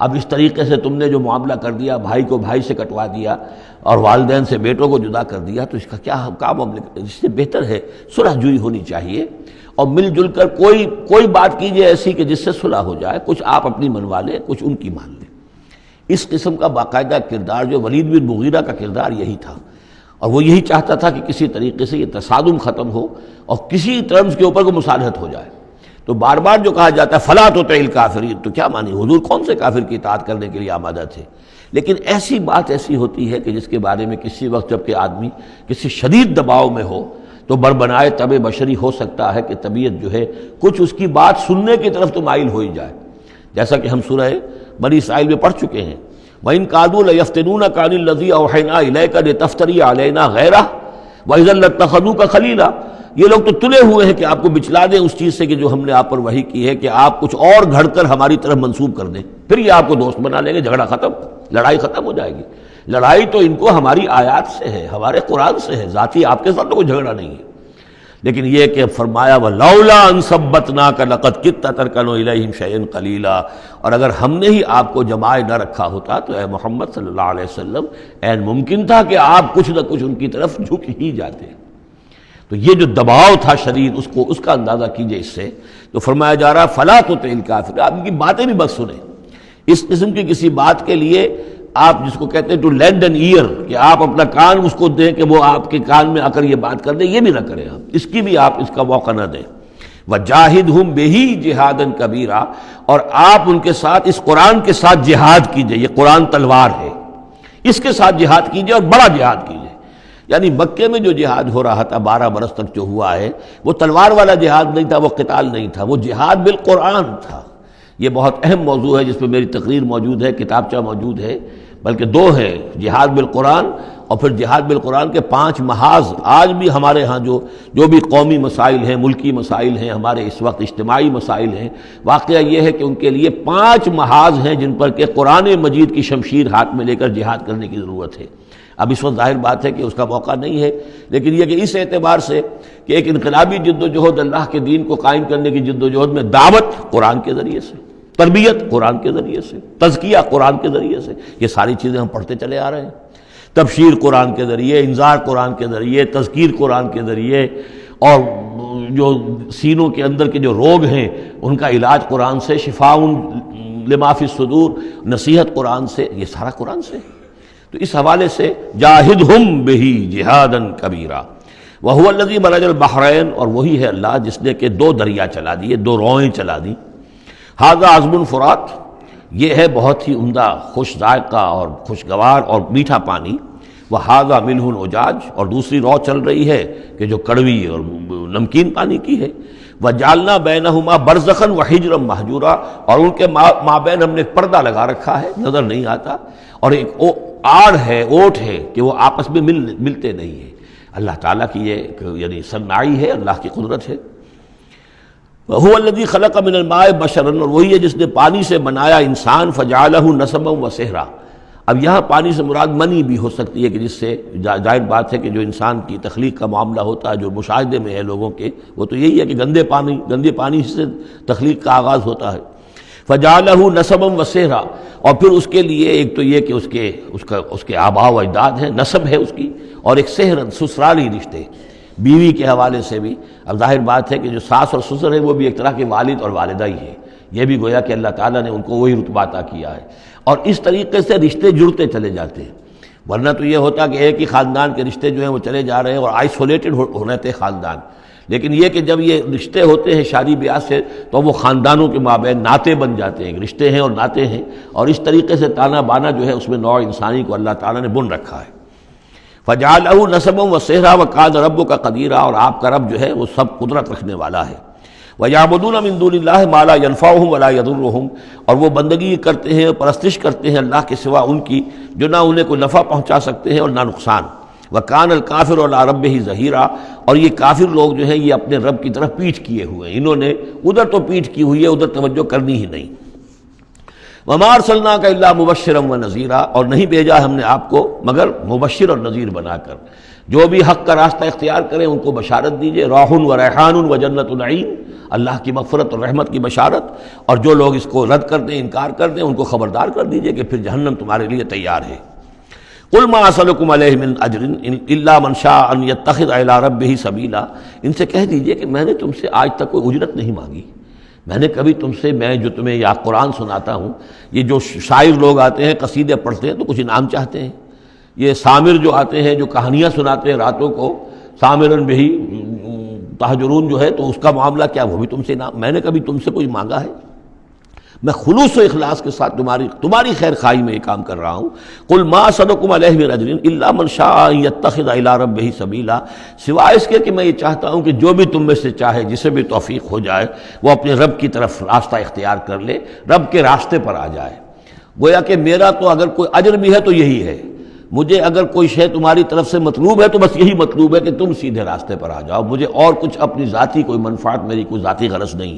اب اس طریقے سے تم نے جو معاملہ کر دیا، بھائی کو بھائی سے کٹوا دیا اور والدین سے بیٹوں کو جدا کر دیا، تو اس کا کیا معاملہ، اس سے بہتر ہے صلح جوئی ہونی چاہیے، اور مل جل کر کوئی بات کیجئے ایسی کہ جس سے صلح ہو جائے، کچھ آپ اپنی منوا لیں، کچھ ان کی مان لیں۔ اس قسم کا باقاعدہ کردار جو ولید بن مغیرہ کا کردار یہی تھا، اور وہ یہی چاہتا تھا کہ کسی طریقے سے یہ تصادم ختم ہو اور کسی ٹرمز کے اوپر کو مصالحت ہو جائے۔ تو بار بار جو کہا جاتا ہے فَلَا تُطِعِ الْكَافِرِينَ، تو کیا مانی، حضور کون سے کافر کی اطاعت کرنے کے لیے آمادہ تھے؟ لیکن ایسی بات ایسی ہوتی ہے کہ جس کے بارے میں کسی وقت جب کہ آدمی کسی شدید دباؤ میں ہو تو بربنائے طب بشری ہو سکتا ہے کہ طبیعت جو ہے کچھ اس کی بات سننے کی طرف تو مائل ہو ہی جائے، جیسا کہ ہم سورہ بنی اسرائیل میں پڑھ چکے ہیں، وَإِن كَادُوا لَيَفْتِنُونَكَ عَنِ الَّذِي أَوْحَيْنَا إِلَيْكَ لِتَفْتَرِيَ عَلَيْنَا غَيْرَهُ وَإِذًا لَّاتَّخَذُوكَ خَلِيلًا، یہ لوگ تو تلے ہوئے ہیں کہ آپ کو بچلا دیں اس چیز سے کہ جو ہم نے آپ پر وحی کی ہے، کہ آپ کچھ اور گھڑ کر ہماری طرف منسوب کر دیں، پھر یہ آپ کو دوست بنا لیں گے، جھگڑا ختم، لڑائی ختم ہو جائے گی۔ لڑائی تو ان کو ہماری آیات سے ہے، ہمارے قرآن سے ہے، ذاتی آپ کے ساتھ تو کوئی جھگڑا نہیں ہے۔ لیکن یہ کہ فرمایا وَلَوْلَا أَن ثَبَّتْنَاكَ لَقَدْ كِدتَّ تَرْكَنُ إِلَيْهِمْ شَيْئًا قَلِيلًا، اور اگر ہم نے ہی آپ کو جمائے نہ رکھا ہوتا تو اے محمد صلی اللہ علیہ وسلم عین ممکن تھا کہ آپ کچھ نہ کچھ ان کی طرف جھک ہی جاتے۔ تو یہ جو دباؤ تھا شدید، اس کا اندازہ کیجئے اس سے، تو فرمایا جا رہا فَلَا تُطِعِ الْكَافِرِينَ، آپ ان کی باتیں بھی بس سنیں، اس قسم کی کسی بات کے لیے آپ جس کو کہتے ہیں ٹو لینڈ این ایئر، کہ آپ اپنا کان اس کو دیں کہ وہ آپ کے کان میں آ کر یہ بات کر دیں، یہ بھی نہ کریں آپ، اس کی بھی آپ اس کا موقع نہ دیں۔ وَجَاهِدْهُمْ بِهِ جِهَادًا كَبِيرًا، اور آپ ان کے ساتھ اس قرآن کے ساتھ جہاد کیجئے، یہ قرآن تلوار ہے، اس کے ساتھ جہاد کیجئے اور بڑا جہاد کیجئے۔ یعنی مکے میں جو جہاد ہو رہا تھا 12 برس تک جو ہوا ہے، وہ تلوار والا جہاد نہیں تھا، وہ قتال نہیں تھا، وہ جہاد بالقرآن تھا۔ یہ بہت اہم موضوع ہے جس پہ میری تقریر موجود ہے، کتابچہ موجود ہے، بلکہ دو ہے، جہاد بالقرآن اور پھر جہاد بالقرآن کے 5 محاذ آج بھی ہمارے ہاں جو بھی قومی مسائل ہیں، ملکی مسائل ہیں، ہمارے اس وقت اجتماعی مسائل ہیں، واقعہ یہ ہے کہ ان کے لیے 5 محاذ ہیں جن پر کہ قرآن مجید کی شمشیر ہاتھ میں لے کر جہاد کرنے کی ضرورت ہے۔ اب اس وقت ظاہر بات ہے کہ اس کا موقع نہیں ہے، لیکن یہ کہ اس اعتبار سے کہ ایک انقلابی جد و جہد اللہ کے دین کو قائم کرنے کی جد و جہد میں دعوت قرآن کے ذریعے سے، تربیت قرآن کے ذریعے سے، تزکیہ قرآن کے ذریعے سے، یہ ساری چیزیں ہم پڑھتے چلے آ رہے ہیں۔ تبشیر قرآن کے ذریعے، انذار قرآن کے ذریعے، تذکیر قرآن کے ذریعے، اور جو سینوں کے اندر کے جو روگ ہیں ان کا علاج قرآن سے، شفاء لما فی الصدور، نصیحت قرآن سے، یہ سارا قرآن سے۔ تو اس حوالے سے جاہدہم بہ جہادا کبیرا وہو الذی مرج البحرین، اور وہی ہے اللہ جس نے کہ 2 دریا چلا دیے، 2 روئیں چلا دی۔ ھذا عذب فرات، یہ ہے بہت ہی عمدہ خوش ذائقہ اور خوشگوار اور میٹھا پانی۔ وھذا ملح اجاج، اور دوسری رو چل رہی ہے کہ جو کڑوی اور نمکین پانی کی ہے۔ وجعلنا بینہما برزخا وحجرا مہجورا، اور ان کے مابین ہم نے ایک پردہ لگا رکھا ہے، نظر نہیں آتا، اور ایک آڑ ہے، اوٹ ہے کہ وہ آپس میں ملتے نہیں ہیں۔ اللہ تعالیٰ کی یہ یعنی صنائی ہے، اللہ کی قدرت ہے۔ وَهُوَ الَّذِي خَلَقَ مِنَ الْمَاءِ بَشَرًا، اور وہی ہے جس نے پانی سے بنایا انسان، فَجَعَلَهُ نَسَبًا وَسِحْرًا۔ اب یہاں پانی سے مراد منی بھی ہو سکتی ہے کہ جس سے ظاہر بات ہے کہ جو انسان کی تخلیق کا معاملہ ہوتا ہے، جو مشاہدے میں ہے لوگوں کے، وہ تو یہی ہے کہ گندے پانی سے تخلیق کا آغاز ہوتا ہے۔ فَجَعَلَهُ نَسَبًا وَسِحْرًا، اور پھر اس کے لیے ایک تو یہ کہ اس کے آباء و اجداد ہیں، نسب ہے اس کی، اور ایک سحرن سسرالی رشتے، بیوی کے حوالے سے بھی۔ اب ظاہر بات ہے کہ جو ساس اور سسر ہے وہ بھی ایک طرح کے والد اور والدہ ہی ہے، یہ بھی گویا کہ اللہ تعالیٰ نے ان کو وہی رتبہ عطا کیا ہے، اور اس طریقے سے رشتے جڑتے چلے جاتے ہیں۔ ورنہ تو یہ ہوتا کہ ایک ہی خاندان کے رشتے جو ہیں وہ چلے جا رہے ہیں اور آئسولیٹڈ ہو رہے تھے خاندان، لیکن یہ کہ جب یہ رشتے ہوتے ہیں شادی بیاہ سے تو وہ خاندانوں کے مابین ناطے بن جاتے ہیں، رشتے ہیں اور ناطے ہیں، اور اس طریقے سے تانا بانا جو ہے اس میں نوع انسانی کو اللہ تعالیٰ نے بن رکھا ہے۔ فَجَعَلَهُ نَسَبًا وَسِحْرًا وَكَانَ رَبُّكَ قَدِيرًا، اور آپ کا رب جو ہے وہ سب قدرت رکھنے والا ہے۔ وَيَعْبُدُونَ مِن دُونِ اللَّهِ مَا لَا يَنفَعُهُمْ وَلَا يَضُرُّهُمْ، اور وہ بندگی کرتے ہیں اور پرستش کرتے ہیں اللہ کے سوا ان کی جو نہ انہیں کوئی نفع پہنچا سکتے ہیں اور نہ نقصان۔ وَكَانَ الْكَافِرُ عَلَىٰ رَبِّهِ ظَهِيرًا، اور یہ کافر لوگ جو ہیں یہ اپنے رب کی طرف پیٹھ کیے ہوئے ہیں، انہوں نے ادھر تو پیٹھ کی ہوئی ہے، ادھر توجہ کرنی ہی نہیں۔ وَمَا أَرْسَلْنَاكَ إِلَّا مُبَشِّرًا وَنَذِيرًا، اور نہیں بھیجا ہم نے آپ کو مگر مبشر اور نذیر بنا کر، جو بھی حق کا راستہ اختیار کریں ان کو بشارت دیجئے، راح و ریحان و جنت النعیم، اللہ کی مغفرت اور رحمت کی بشارت، اور جو لوگ اس کو رد کر دیں، انکار کر دیں، ان کو خبردار کر دیجئے کہ پھر جہنم تمہارے لیے تیار ہے۔ قُلْ مَا أَسْأَلُكُمْ عَلَيْهِ مِنْ أَجْرٍ إِلَّا مَنْ شَاءَ أَنْ يَتَّخِذَ إِلَىٰ رَبِّهِ سَبِيلًا، ان سے کہہ دیجئے کہ میں نے تم سے آج تک کوئی اجرت نہیں مانگی، میں نے کبھی تم سے، میں جو تمہیں یا قرآن سناتا ہوں، یہ جو شاعر لوگ آتے ہیں قصیدے پڑھتے ہیں تو کچھ انعام چاہتے ہیں، یہ سامر جو آتے ہیں جو کہانیاں سناتے ہیں راتوں کو، سامرن بہی تہجرون جو ہے، تو اس کا معاملہ کیا، وہ بھی تم سے انعام، میں نے کبھی تم سے کوئی مانگا ہے؟ میں خلوص و اخلاص کے ساتھ تمہاری خیر خواہی میں یہ کام کر رہا ہوں۔ قل ما اسألکم علیہ من اجر الا من شاء ان یتخذ الی ربہ سبیلا، سوائے اس کے کہ میں یہ چاہتا ہوں کہ جو بھی تم میں سے چاہے، جسے بھی توفیق ہو جائے، وہ اپنے رب کی طرف راستہ اختیار کر لے، رب کے راستے پر آ جائے۔ گویا کہ میرا تو اگر کوئی اجر بھی ہے تو یہی ہے، مجھے اگر کوئی شے تمہاری طرف سے مطلوب ہے تو بس یہی مطلوب ہے کہ تم سیدھے راستے پر آ جاؤ، مجھے اور کچھ اپنی ذاتی کوئی منفعت، میری کوئی ذاتی غرض نہیں۔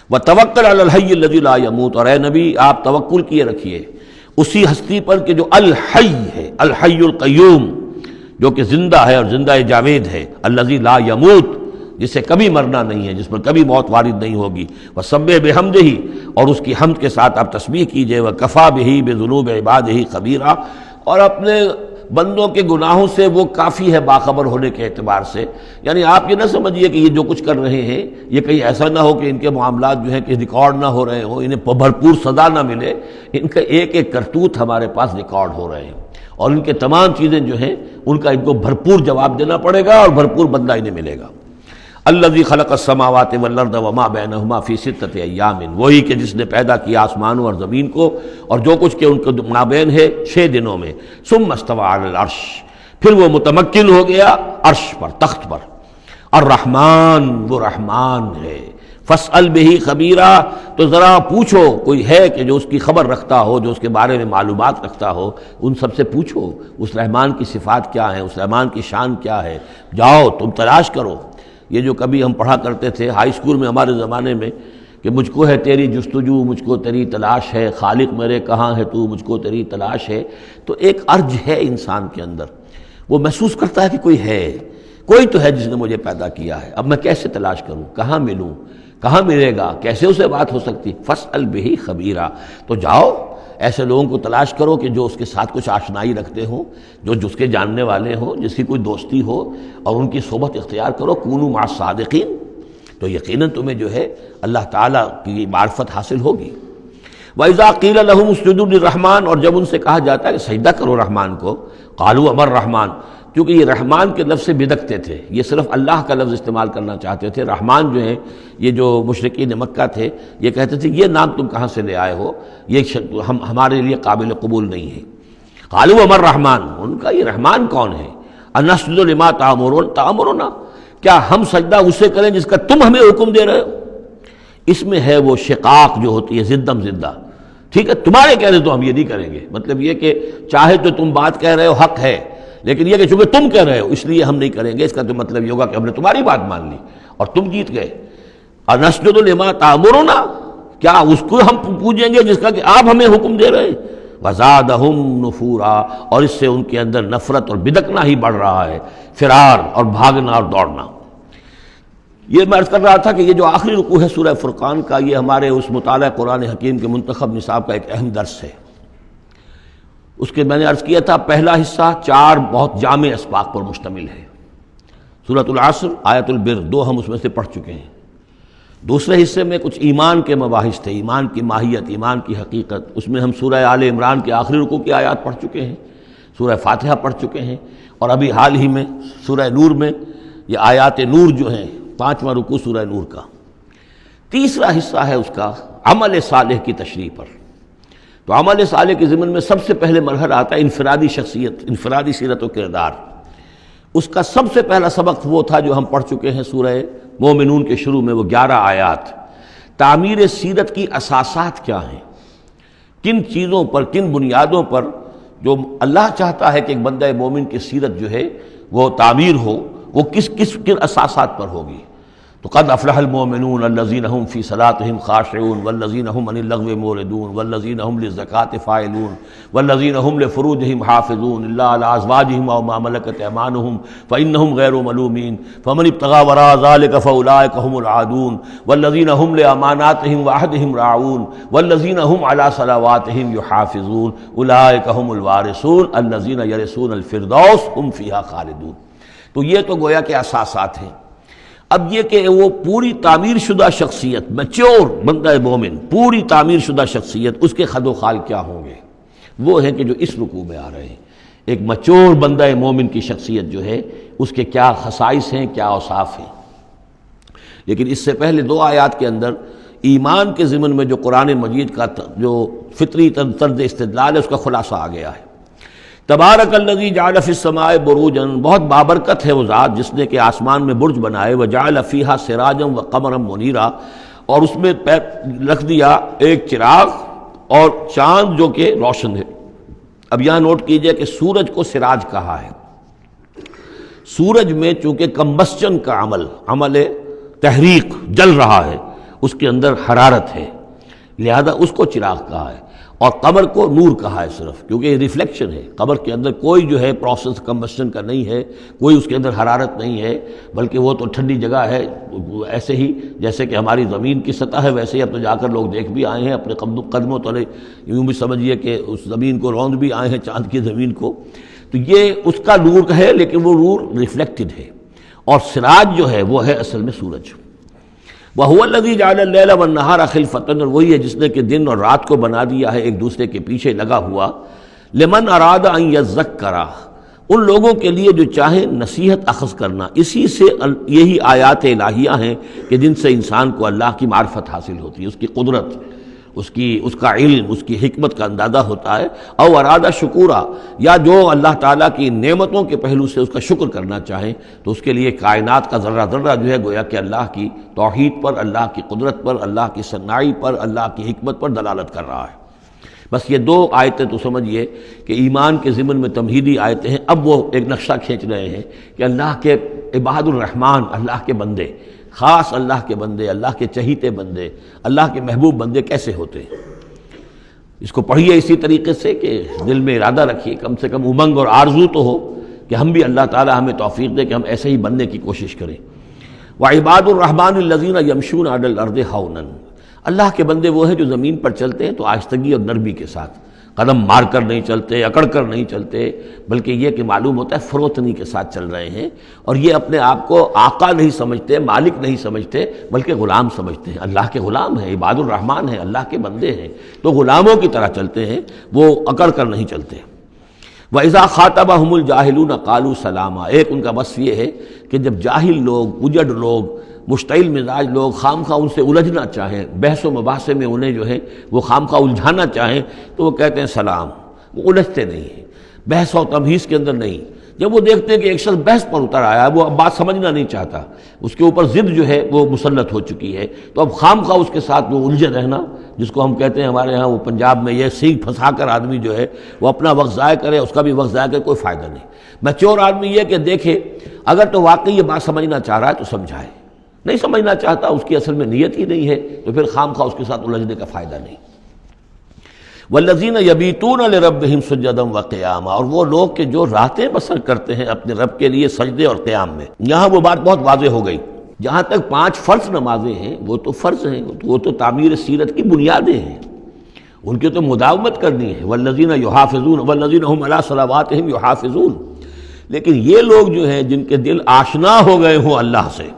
وَتَوَكَّلْ عَلَى الْحَيِّ الَّذِي لَا يَمُوتُ، اور اے نبی آپ توکل کیے رکھیے اسی ہستی پر کہ جو الحی ہے، الحی القیوم، جو کہ زندہ ہے اور زندہ جاوید ہے، الذی لا یموت، جس سے کبھی مرنا نہیں ہے، جس پر کبھی موت وارد نہیں ہوگی۔ وَسَبِّحْ بِحَمْدِهِ، اور اس کی حمد کے ساتھ آپ تسبیح کیجئے۔ وَكَفَىٰ بِهِ بِذُنُوبِ عِبَادِهِ خَبِيرًا، اور اپنے بندوں کے گناہوں سے وہ کافی ہے باخبر ہونے کے اعتبار سے۔ یعنی آپ یہ نہ سمجھیے کہ یہ جو کچھ کر رہے ہیں یہ کہیں ایسا نہ ہو کہ ان کے معاملات جو ہیں کہ ریکارڈ نہ ہو رہے ہوں، انہیں بھرپور سزا نہ ملے، ان کا ایک ایک کرتوت ہمارے پاس ریکارڈ ہو رہے ہیں، اور ان کے تمام چیزیں جو ہیں ان کا ان کو بھرپور جواب دینا پڑے گا اور بھرپور بدلہ انہیں ملے گا۔ الذی خلق السماوات والارض وما بینہما فی ستۃ ایام، وہی کہ جس نے پیدا کیا آسمانوں اور زمین کو اور جو کچھ کہ ان کے مابین ہے 6 دنوں میں۔ ثم استوى علی العرش، پھر وہ متمکن ہو گیا عرش پر، تخت پر۔ الرحمن، وہ رحمان ہے۔ فاسأل بہ خبیرا، تو ذرا پوچھو، کوئی ہے کہ جو اس کی خبر رکھتا ہو، جو اس کے بارے میں معلومات رکھتا ہو، ان سب سے پوچھو اس رحمان کی صفات کیا ہیں، اس رحمان کی شان کیا ہے، جاؤ تم تلاش کرو۔ یہ جو کبھی ہم پڑھا کرتے تھے ہائی اسکول میں ہمارے زمانے میں کہ مجھ کو ہے تیری جستجو، مجھ کو تیری تلاش ہے، خالق میرے کہاں ہے تو، مجھ کو تیری تلاش ہے، تو ایک ارج ہے انسان کے اندر، وہ محسوس کرتا ہے کہ کوئی تو ہے جس نے مجھے پیدا کیا ہے، اب میں کیسے تلاش کروں، کہاں ملوں، کہاں ملے گا، کیسے اسے بات ہو سکتی، فاسأل بہ خبیرا، تو جاؤ ایسے لوگوں کو تلاش کرو کہ جو اس کے ساتھ کچھ آشنائی رکھتے ہوں، جو جس کے جاننے والے ہوں، جس کی کوئی دوستی ہو، اور ان کی صحبت اختیار کرو، کونوا مع الصادقین، تو یقیناً تمہیں جو ہے اللہ تعالیٰ کی معرفت حاصل ہوگی۔ وَإِذَا قِيلَ لَهُمُ اسْجُدُوا لِلرَّحْمَٰنِ، اور جب ان سے کہا جاتا ہے کہ سجدہ کرو رحمان کو، قالوا امر رحمان، کیونکہ یہ رحمان کے لفظ سے بدکتے تھے، یہ صرف اللہ کا لفظ استعمال کرنا چاہتے تھے۔ رحمان جو ہیں یہ جو مشرکین مکہ تھے یہ کہتے تھے یہ نام تم کہاں سے لے آئے ہو، یہ ہمارے لیے قابل قبول نہیں ہے۔ قالوا امر رحمان، ان کا یہ رحمان کون ہے؟ انسجد لما تأمرنا، کیا ہم سجدہ اسے کریں جس کا تم ہمیں حکم دے رہے ہو؟ اس میں ہے وہ شقاق جو ہوتی ہے زدم زدہ، ٹھیک ہے، تمہارے کہہ رہے تو ہم یہ نہیں کریں گے، مطلب یہ کہ چاہے تو تم بات کہہ رہے ہو حق ہے، لیکن یہ کہ چونکہ تم کہہ رہے ہو اس لیے ہم نہیں کریں گے، اس کا تو مطلب یہ ہوگا کہ ہم نے تمہاری بات مان لی اور تم جیت گئے۔ انسجد لما تأمرنا، کیا اس کو ہم پوجیں گے جس کا کہ آپ ہمیں حکم دے رہے ہیں؟ وزادہم نفورا، اور اس سے ان کے اندر نفرت اور بدکنا ہی بڑھ رہا ہے، فرار اور بھاگنا اور دوڑنا۔ یہ میں عرض کر رہا تھا کہ یہ جو آخری رکوع ہے سورہ فرقان کا، یہ ہمارے اس مطالعہ قرآن حکیم کے منتخب نصاب کا ایک اہم درس ہے۔ اس کے میں نے عرض کیا تھا پہلا حصہ 4 بہت جامع اسباق پر مشتمل ہے، سورۃ العصر، آیت البر، 2 ہم اس میں سے پڑھ چکے ہیں۔ دوسرے حصے میں کچھ ایمان کے مباحث تھے، ایمان کی ماہیت، ایمان کی حقیقت، اس میں ہم سورہ آل عمران کے آخری رکوع کی آیات پڑھ چکے ہیں، سورہ فاتحہ پڑھ چکے ہیں، اور ابھی حال ہی میں سورہ نور میں یہ آیات نور جو ہیں، 5واں رکوع سورہ نور کا۔ تیسرا حصہ ہے اس کا عمل صالح کی تشریح پر۔ تو عمل صالح کے ضمن میں سب سے پہلے مرحلہ آتا ہے انفرادی شخصیت، انفرادی سیرت و کردار۔ اس کا سب سے پہلا سبق وہ تھا جو ہم پڑھ چکے ہیں سورہ مومنون کے شروع میں، وہ 11 آیات۔ تعمیر سیرت کی اساسات کیا ہیں، کن چیزوں پر، کن بنیادوں پر جو اللہ چاہتا ہے کہ ایک بندہ مومن کی سیرت جو ہے وہ تعمیر ہو، وہ کن اساسات پر ہوگی۔ تو قد افلح المؤمنون الذین هم فی صلاتهم خاشعون والذین هم عن اللغو معرضون والذین هم للزکاة فاعلون والذین هم لفروجهم حافظون الا علی ازواجهم او ما ملکت ایمانهم فانهم غیر ملومین فمن ابتغى وراء ذلك فاولئک هم العادون والذین هم لاماناتهم وعهدهم راعون والذین هم علی صلواتهم یحافظون اولئک هم الوارثون الذین یرثون الفردوس هم فیها خالدون۔ تو یہ تو گویا کہ اساسات ہیں۔ اب یہ کہ وہ پوری تعمیر شدہ شخصیت، میچور بندہ مومن، پوری تعمیر شدہ شخصیت، اس کے خد و خال کیا ہوں گے، وہ ہیں کہ جو اس رکوع میں آ رہے ہیں۔ ایک میچور بندہ مومن کی شخصیت جو ہے اس کے کیا خصائص ہیں، کیا اوصاف ہیں۔ لیکن اس سے پہلے 2 آیات کے اندر ایمان کے ضمن میں جو قرآن مجید کا جو فطری طرز استدلال ہے اس کا خلاصہ آ گیا ہے۔ تبارک الذی جعل فی السماء بروجا، بہت بابرکت ہے وہ ذات جس نے کہ آسمان میں برج بنائے، وجعل فیہا سراجا وقمرا منیرا، اور اس میں رکھ دیا ایک چراغ اور چاند جو کہ روشن ہے۔ اب یہاں نوٹ کیجئے کہ سورج کو سراج کہا ہے۔ سورج میں چونکہ کمبسچن کا عمل تحریک، جل رہا ہے، اس کے اندر حرارت ہے، لہذا اس کو چراغ کہا ہے، اور قمر کو نور کہا ہے صرف، کیونکہ یہ ریفلیکشن ہے۔ قمر کے اندر کوئی جو ہے پروسیس کمبسشن کا نہیں ہے، کوئی اس کے اندر حرارت نہیں ہے، بلکہ وہ تو ٹھنڈی جگہ ہے، ایسے ہی جیسے کہ ہماری زمین کی سطح ہے ویسے ہی اب تو جا کر لوگ دیکھ بھی آئے ہیں اپنے قدموں تلے، یوں بھی سمجھیے کہ اس زمین کو روند بھی آئے ہیں، چاند کی زمین کو۔ تو یہ اس کا نور ہے، لیکن وہ نور ریفلیکٹڈ ہے، اور سراج جو ہے وہ ہے اصل میں سورج۔ وَهُوَ الَّذِي جَعَلَ اللَّيْلَ وَالنَّهَارَ خِلْفَةً، اور وہی ہے جس نے کہ دن اور رات کو بنا دیا ہے ایک دوسرے کے پیچھے لگا ہوا، لِمَنْ أَرَادَ أَنْ يَذَّكَّرَ، ان لوگوں کے لیے جو چاہیں نصیحت اخذ کرنا۔ اسی سے یہی آیات الہیہ ہیں کہ جن سے انسان کو اللہ کی معرفت حاصل ہوتی ہے، اس کی قدرت، اس کا علم، اس کی حکمت کا اندازہ ہوتا ہے۔ او ارادہ شکورا، یا جو اللہ تعالیٰ کی نعمتوں کے پہلو سے اس کا شکر کرنا چاہیں تو اس کے لیے کائنات کا ذرہ ذرہ جو ہے گویا کہ اللہ کی توحید پر، اللہ کی قدرت پر، اللہ کی صنائی پر، اللہ کی حکمت پر دلالت کر رہا ہے۔ بس یہ دو آیتیں تو سمجھیے کہ ایمان کے ضمن میں تمہیدی آیتیں ہیں۔ اب وہ ایک نقشہ کھینچ رہے ہیں کہ اللہ کے عباد الرحمن، اللہ کے بندے، خاص اللہ کے بندے، اللہ کے چہیتے بندے، اللہ کے محبوب بندے کیسے ہوتے ہیں۔ اس کو پڑھیے اسی طریقے سے کہ دل میں ارادہ رکھیے، کم سے کم امنگ اور آرزو تو ہو کہ ہم بھی اللہ تعالی ہمیں توفیق دے کہ ہم ایسے ہی بننے کی کوشش کریں۔ وعباد الرحمن الذین یمشون علی الارض ہونا، اللہ کے بندے وہ ہیں جو زمین پر چلتے ہیں تو آہستگی اور نرمی کے ساتھ، قدم مار کر نہیں چلتے، اکڑ کر نہیں چلتے، بلکہ یہ کہ معلوم ہوتا ہے فروتنی کے ساتھ چل رہے ہیں، اور یہ اپنے آپ کو آقا نہیں سمجھتے، مالک نہیں سمجھتے، بلکہ غلام سمجھتے ہیں۔ اللہ کے غلام ہیں، عباد الرحمن ہیں، اللہ کے بندے ہیں، تو غلاموں کی طرح چلتے ہیں، وہ اکڑ کر نہیں چلتے۔ وَإِذَا خَاطَبَهُمُ الْجَاهِلُونَ قَالُوا سَلَامًا، ایک ان کا وصف یہ ہے کہ جب جاہل لوگ، اجڑ لوگ، مشتعل مزاج لوگ خام خواہ ان سے الجھنا چاہیں، بحث و مباحثے میں انہیں جو ہے وہ خام خواہ الجھانا چاہیں تو وہ کہتے ہیں سلام، وہ الجھتے نہیں ہیں، بحث و تمہیز کے اندر نہیں۔ جب وہ دیکھتے ہیں کہ ایک شخص بحث پر اتر آیا ہے، وہ اب بات سمجھنا نہیں چاہتا، اس کے اوپر ضد جو ہے وہ مسلط ہو چکی ہے، تو اب خام خواہ اس کے ساتھ وہ الجھے رہنا، جس کو ہم کہتے ہیں ہمارے ہاں وہ پنجاب میں یہ سینگ پھنسا کر آدمی جو ہے وہ اپنا وقت ضائع کرے، اس کا بھی وقت ضائع کرے، کوئی فائدہ نہیں۔ میچور آدمی یہ کہ دیکھے اگر تو واقعی یہ بات سمجھنا چاہ رہا ہے تو سمجھائے، نہیں سمجھنا چاہتا، اس کی اصل میں نیت ہی نہیں ہے، تو پھر خام خواہ اس کے ساتھ الجھنے کا فائدہ نہیں۔ والذین یبیتون لربہم سجدا وقیاما، اور وہ لوگ کہ جو راتیں بسر کرتے ہیں اپنے رب کے لیے سجدے اور قیام میں۔ یہاں وہ بات بہت واضح ہو گئی، جہاں تک 5 فرض نمازیں ہیں وہ تو فرض ہیں، وہ تو تعمیر سیرت کی بنیادیں ہیں، ان کی تو مداومت کرنی ہے۔ والذین یحافظون والذین هم علی صلواتہم یحافظون، لیکن یہ لوگ جو ہیں جن کے دل آشنا ہو گئے ہوں اللہ سے،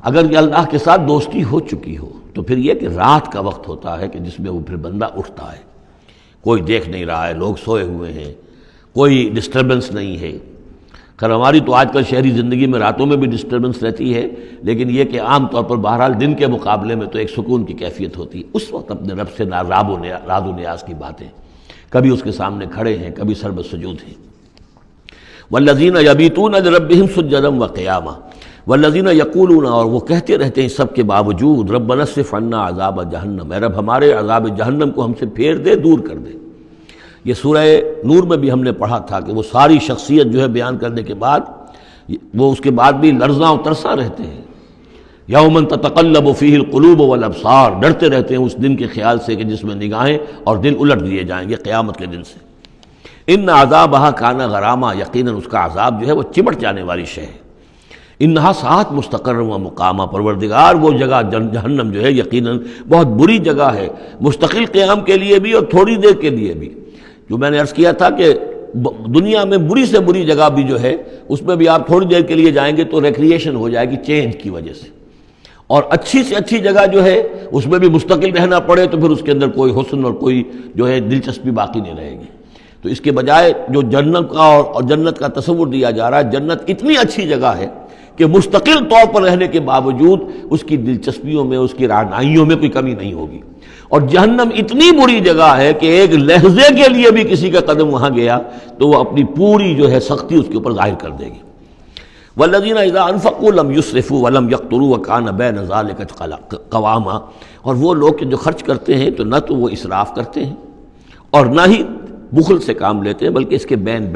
اگر یہ اللہ کے ساتھ دوستی ہو چکی ہو تو پھر یہ کہ رات کا وقت ہوتا ہے کہ جس میں وہ پھر بندہ اٹھتا ہے، کوئی دیکھ نہیں رہا ہے، لوگ سوئے ہوئے ہیں، کوئی ڈسٹربنس نہیں ہے۔ خیر ہماری تو آج کل شہری زندگی میں راتوں میں بھی ڈسٹربنس رہتی ہے، لیکن یہ کہ عام طور پر بہرحال دن کے مقابلے میں تو ایک سکون کی کیفیت ہوتی ہے۔ اس وقت اپنے رب سے راز و نیاز کی باتیں، کبھی اس کے سامنے کھڑے ہیں، کبھی سر بسجود ہیں۔ والذین یبیتون لربہم سجدا وقیاما، والذین یقولون، اور وہ کہتے رہتے ہیں سب کے باوجود، ربنا اصرف عنا عذاب جہنم، اے رب ہمارے عذاب جہنم کو ہم سے پھیر دے، دور کر دے۔ یہ سورہ نور میں بھی ہم نے پڑھا تھا کہ وہ ساری شخصیت جو ہے بیان کرنے کے بعد وہ اس کے بعد بھی لرزاں و ترساں رہتے ہیں۔ یوما تتقلب فیہ القلوب والابصار، ڈرتے رہتے ہیں اس دن کے خیال سے کہ جس میں نگاہیں اور دل الٹ دیے جائیں گے قیامت کے دن سے۔ ان عذابہا کان غراما، یقیناً اس کا عذاب جو ہے وہ چمٹ جانے والی شے ہے۔ انہا ساعت مستقر و مقامہ، پروردگار وہ جگہ جہنم جو ہے یقیناً بہت بری جگہ ہے، مستقل قیام کے لیے بھی اور تھوڑی دیر کے لیے بھی۔ جو میں نے عرض کیا تھا کہ دنیا میں بری سے بری جگہ بھی جو ہے اس میں بھی آپ تھوڑی دیر کے لیے جائیں گے تو ریکریشن ہو جائے گی چینج کی وجہ سے، اور اچھی سے اچھی جگہ جو ہے اس میں بھی مستقل رہنا پڑے تو پھر اس کے اندر کوئی حسن اور کوئی جو ہے دلچسپی باقی نہیں رہے گی۔ تو اس کے بجائے جو جنت کا اور جنت کا تصور دیا جا رہا ہے، جنت اتنی اچھی جگہ ہے کہ مستقل طور پر رہنے کے باوجود اس کی دلچسپیوں میں، اس کی رعنائیوں میں کوئی کمی نہیں ہوگی، اور جہنم اتنی بری جگہ ہے کہ ایک لحظے کے لیے بھی کسی کا قدم وہاں گیا تو وہ اپنی پوری جو ہے سختی اس کے اوپر ظاہر کر دے گی۔ والذین اذا انفقوا لم یسرفوا ولم یقتروا وکان بین ذلک قواما، اور وہ لوگ کہ جو خرچ کرتے ہیں تو نہ تو وہ اسراف کرتے ہیں اور نہ ہی بخل سے کام لیتے ہیں، بلکہ اس کے بین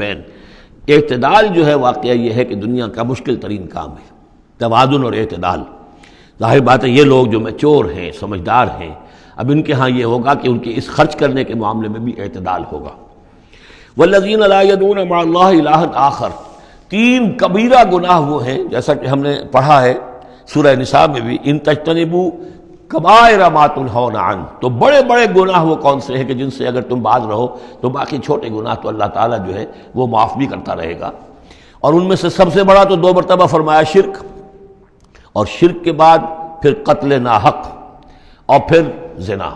اعتدال جو ہے واقعہ یہ ہے کہ دنیا کا مشکل ترین کام ہے، توازن اور اعتدال۔ ظاہر بات ہے یہ لوگ جو میچور ہیں، سمجھدار ہیں، اب ان کے ہاں یہ ہوگا کہ ان کے اس خرچ کرنے کے معاملے میں بھی اعتدال ہوگا۔ والذین لا یدعون مع اللہ الہا آخر، 3 کبیرہ گناہ وہ ہیں جیسا کہ ہم نے پڑھا ہے سورہ نساء میں بھی، ان تجتنبوا کبائر ما تنہون عنہ، تو بڑے بڑے گناہ وہ کون سے ہیں کہ جن سے اگر تم باز رہو تو باقی چھوٹے گناہ تو اللہ تعالیٰ جو ہے وہ معاف بھی کرتا رہے گا۔ اور ان میں سے سب سے بڑا تو 2 مرتبہ فرمایا شرک، اور شرک کے بعد پھر قتل ناحق اور پھر زنا،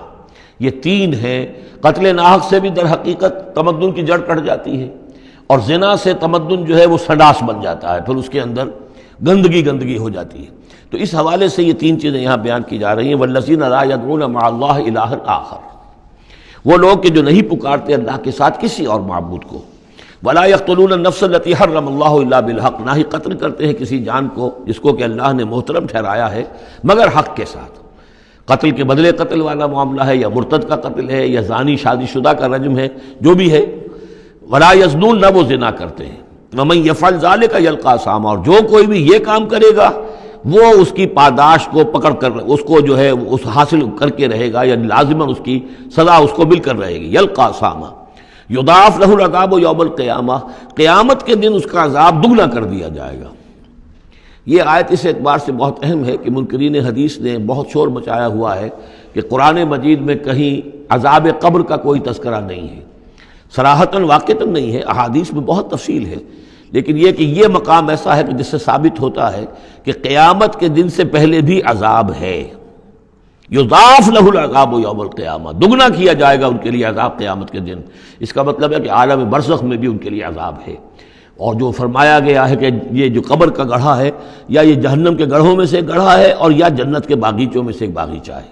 یہ 3 ہیں۔ قتل ناحق سے بھی در حقیقت تمدن کی جڑ کٹ جاتی ہے، اور زنا سے تمدن جو ہے وہ سڈاس بن جاتا ہے، پھر اس کے اندر گندگی ہو جاتی ہے۔ تو اس حوالے سے یہ تین چیزیں یہاں بیان کی جا رہی ہیں. والذین لا یدعون مع اللہ الہا آخر، وہ لوگ کہ جو نہیں پکارتے اللہ کے ساتھ کسی اور معبود کو. ولا یقتلون النفس التي حرم اللہ الا بالحق، نہ ہی قتل کرتے ہیں کسی جان کو جس کو کہ اللہ نے محترم ٹھہرایا ہے مگر حق کے ساتھ. قتل کے بدلے قتل والا معاملہ ہے، یا مرتد کا قتل ہے، یا زانی شادی شدہ کا رجم ہے، جو بھی ہے. ولا یزنون، نہ وہ زنا کرتے ہیں. ومن یفعل ذلک یلقى اثاما، اور جو کوئی بھی یہ کام کرے گا وہ اس کی پاداش کو پکڑ کر اس کو جو ہے اس حاصل کر کے رہے گا، یعنی لازماً اس کی سزا اس کو مل کر رہے گی. یلقى اثاما یضاعف له العذاب یوم القیامہ، قیامت کے دن اس کا عذاب دگنا کر دیا جائے گا. یہ آیت اس اعتبار سے بہت اہم ہے کہ منکرین حدیث نے بہت شور مچایا ہوا ہے کہ قرآن مجید میں کہیں عذاب قبر کا کوئی تذکرہ نہیں ہے، صراحتاً واقعتاً نہیں ہے، احادیث میں بہت تفصیل ہے، لیکن یہ کہ یہ مقام ایسا ہے کہ جس سے ثابت ہوتا ہے کہ قیامت کے دن سے پہلے بھی عذاب ہے. یضاعف له العذاب یوم القیامہ، دگنا کیا جائے گا ان کے لیے عذاب قیامت کے دن. اس کا مطلب ہے کہ عالم برزخ میں بھی ان کے لیے عذاب ہے. اور جو فرمایا گیا ہے کہ یہ جو قبر کا گڑھا ہے یا یہ جہنم کے گڑھوں میں سے ایک گڑھا ہے، اور یا جنت کے باغیچوں میں سے ایک باغیچہ ہے.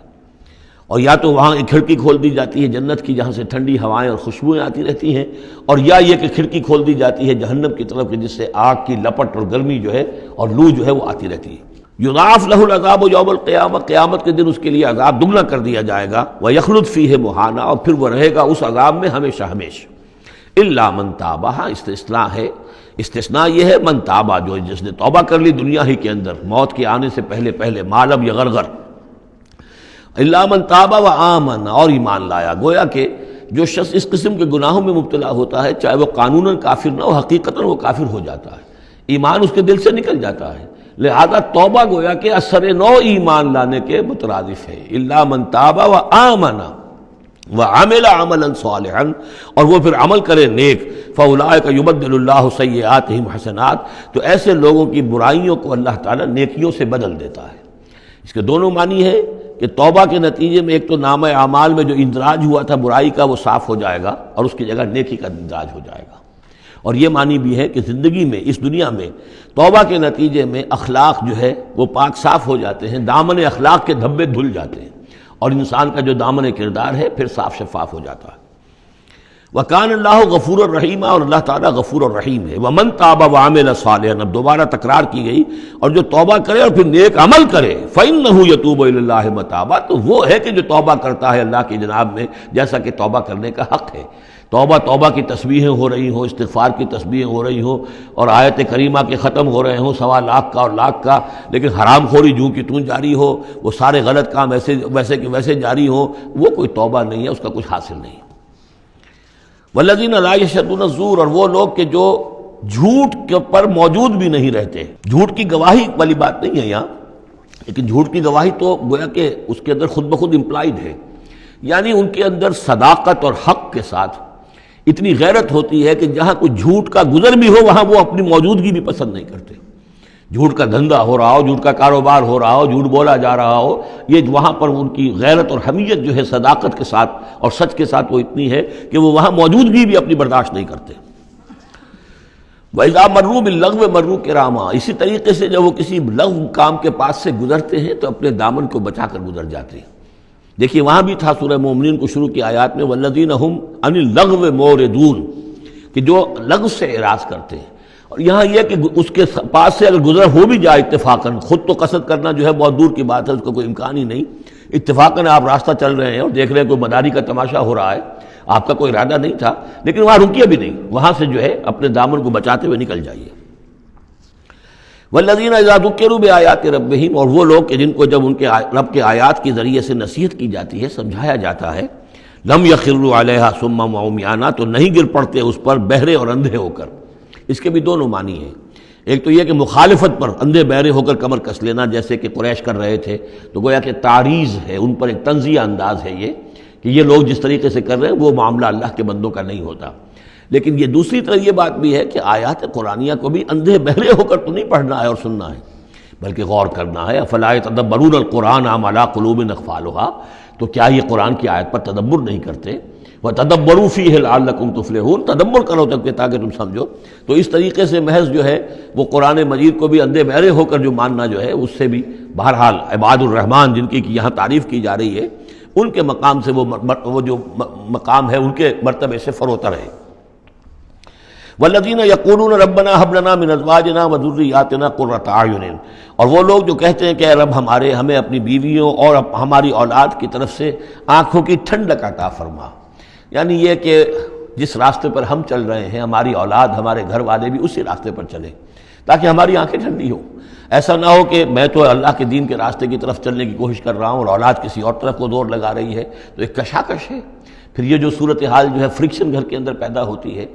اور یا تو وہاں ایک کھڑکی کھول دی جاتی ہے جنت کی جہاں سے ٹھنڈی ہوائیں اور خوشبوئیں آتی رہتی ہیں، اور یا یہ کہ کھڑکی کھول دی جاتی ہے جہنم کی طرف جس سے آگ کی لپٹ اور گرمی جو ہے اور لو جو ہے وہ آتی رہتی ہے. یضاعف له العذاب یوم القیامہ، قیامت کے دن اس کے لیے عذاب دگنا کر دیا جائے گا. ویخلد فیہ مہانا، اور پھر وہ رہے گا اس عذاب میں ہمیشہ ہمیشہ. الا من تاب، استثناء ہے، استثناء یہ ہے من تابہ، جو جس نے توبہ کر لی دنیا ہی کے اندر موت کے آنے سے پہلے ما لم یغرغر. الا من تاب و آمن، اور ایمان لایا. گویا کہ جو شخص اس قسم کے گناہوں میں مبتلا ہوتا ہے چاہے وہ قانوناً کافر نہ ہو، حقیقتاً وہ کافر ہو جاتا ہے، ایمان اس کے دل سے نکل جاتا ہے. لہذا توبہ گویا کہ اثر نو ایمان لانے کے مترادف ہے. الا من تاب و آمن وعمل عملا صالحا، اور وہ پھر عمل کرے نیک. فاولئک یبدل اللہ سیئاتہم حسنات، تو ایسے لوگوں کی برائیوں کو اللہ تعالیٰ نیکیوں سے بدل دیتا ہے. اس کے دونوں معنی ہے کہ توبہ کے نتیجے میں ایک تو نامہ اعمال میں جو اندراج ہوا تھا برائی کا وہ صاف ہو جائے گا اور اس کی جگہ نیکی کا اندراج ہو جائے گا. اور یہ معنی بھی ہے کہ زندگی میں اس دنیا میں توبہ کے نتیجے میں اخلاق جو ہے وہ پاک صاف ہو جاتے ہیں، دامن اخلاق کے دھبے دھل جاتے ہیں، اور انسان کا جو دامن کردار ہے پھر صاف شفاف ہو جاتا ہے. وَكَانَ اللَّهُ غَفُورًا رَحِيمًا، اور اللہ تعالیٰ غفور الرحیم ہے. وَمَن تَابَ وَعَمِلَ صَالِحًا، اب دوبارہ تکرار کی گئی، اور جو توبہ کرے اور پھر نیک عمل کرے فَإِنَّهُ يَتُوبُ إِلَى اللَّهِ مَتَابًا، تو وہ ہے کہ جو توبہ کرتا ہے اللہ کی جناب میں جیسا کہ توبہ کرنے کا حق ہے. توبہ کی تسبیحیں ہو رہی ہوں، استغفار کی تسبیحیں ہو رہی ہوں، اور آیت کریمہ کے ختم ہو رہے ہوں 1.25 لاکھ کا اور لاکھ کا، لیکن حرام خوری جوں کی توں جاری ہو، وہ سارے غلط کام ویسے کہ ویسے جاری ہوں، وہ کوئی توبہ نہیں ہے، اس کا کچھ حاصل نہیں. والذین لا یشهدون الزور، اور وہ لوگ کہ جو جھوٹ کے پر موجود بھی نہیں رہتے. جھوٹ کی گواہی والی بات نہیں ہے یہاں، لیکن جھوٹ کی گواہی تو گویا کہ اس کے اندر خود بخود امپلائڈ ہے، یعنی ان کے اندر صداقت اور حق کے ساتھ اتنی غیرت ہوتی ہے کہ جہاں کوئی جھوٹ کا گزر بھی ہو وہاں وہ اپنی موجودگی بھی پسند نہیں کرتے. جھوٹ کا دھندا ہو رہا ہو، جھوٹ کا کاروبار ہو رہا ہو، جھوٹ بولا جا رہا ہو، یہ وہاں پر ان کی غیرت اور حمیت جو ہے صداقت کے ساتھ اور سچ کے ساتھ وہ اتنی ہے کہ وہ وہاں موجودگی بھی اپنی برداشت نہیں کرتے. وَإِذَا مَرُّوا بِاللَّغْوِ مَرُّوا كِرَامًا، اسی طریقے سے جب وہ کسی لغو کام کے پاس سے گزرتے ہیں تو اپنے دامن کو بچا کر گزر جاتے ہیں. دیکھیے وہاں بھی تھا سورہ مومنین کو شروع کی آیات میں وَالَّذِينَ هُمْ عَنِ اللَّغْوِ مُعْرِضُونَ، کہ جو لغو سے اعراض کرتے ہیں. اور یہاں یہ کہ اس کے پاس سے اگر گزر ہو بھی جائے اتفاقاً، خود تو قصد کرنا جو ہے بہت دور کی بات ہے، اس کا کوئی امکان ہی نہیں. اتفاقاً آپ راستہ چل رہے ہیں اور دیکھ رہے ہیں کوئی مداری کا تماشا ہو رہا ہے، آپ کا کوئی ارادہ نہیں تھا، لیکن وہاں رکیے بھی نہیں، وہاں سے جو ہے اپنے دامن کو بچاتے ہوئے نکل جائیے. والذین اذا ذکروا بآیات ربہم، اور وہ لوگ کہ جن کو جب ان کے رب کے آیات کے ذریعے سے نصیحت کی جاتی ہے، سمجھایا جاتا ہے، لم یخروا علیہا صما وعمیانا، تو نہیں گر پڑتے اس پر بہرے اور اندھے ہو کر. اس کے بھی دونوں معنی ہیں. ایک تو یہ کہ مخالفت پر اندھے بہرے ہو کر کمر کس لینا جیسے کہ قریش کر رہے تھے، تو گویا کہ تعریض ہے، ان پر ایک طنزیہ انداز ہے یہ کہ یہ لوگ جس طریقے سے کر رہے ہیں وہ معاملہ اللہ کے بندوں کا نہیں ہوتا. لیکن یہ دوسری طرف یہ بات بھی ہے کہ آیات قرآنیہ کو بھی اندھے بہرے ہو کر تو نہیں پڑھنا ہے اور سننا ہے، بلکہ غور کرنا ہے. افلا یتدبرون القرآن ام علی قلوب اقفالها، تو کیا یہ قرآن کی آیت پر تدبر نہیں کرتے؟ وَتَدَبَّرُوا فِيهِ لَعَلَّكُمْ تُفْلِحُونَ، تدبر کرو تک کہ تاکہ تم سمجھو۔ تو اس طریقے سے محض جو ہے وہ قرآن مجید کو بھی اندھے بہرے ہو کر جو ماننا جو ہے اس سے بھی بہرحال عباد الرحمن جن کی یہاں تعریف کی جا رہی ہے ان کے مقام سے وہ جو مقام ہے ان کے مرتبے سے فروتر ہے۔ والذین یقولون ربنا ھب لنا من ازواجنا وذریاتنا قرۃ اعین، اور وہ لوگ جو کہتے ہیں کہ اے رب ہمیں اپنی بیویوں اور ہماری اولاد کی طرف سے آنکھوں کی ٹھنڈک عطا فرما، یعنی یہ کہ جس راستے پر ہم چل رہے ہیں ہماری اولاد ہمارے گھر والے بھی اسی راستے پر چلیں تاکہ ہماری آنکھیں ٹھنڈی ہوں۔ ایسا نہ ہو کہ میں تو اللہ کے دین کے راستے کی طرف چلنے کی کوشش کر رہا ہوں اور اولاد کسی اور طرف کو دور لگا رہی ہے، تو ایک کشاکش ہے۔ پھر یہ جو صورتحال جو ہے فرکشن گھر کے اندر پیدا ہوتی ہے،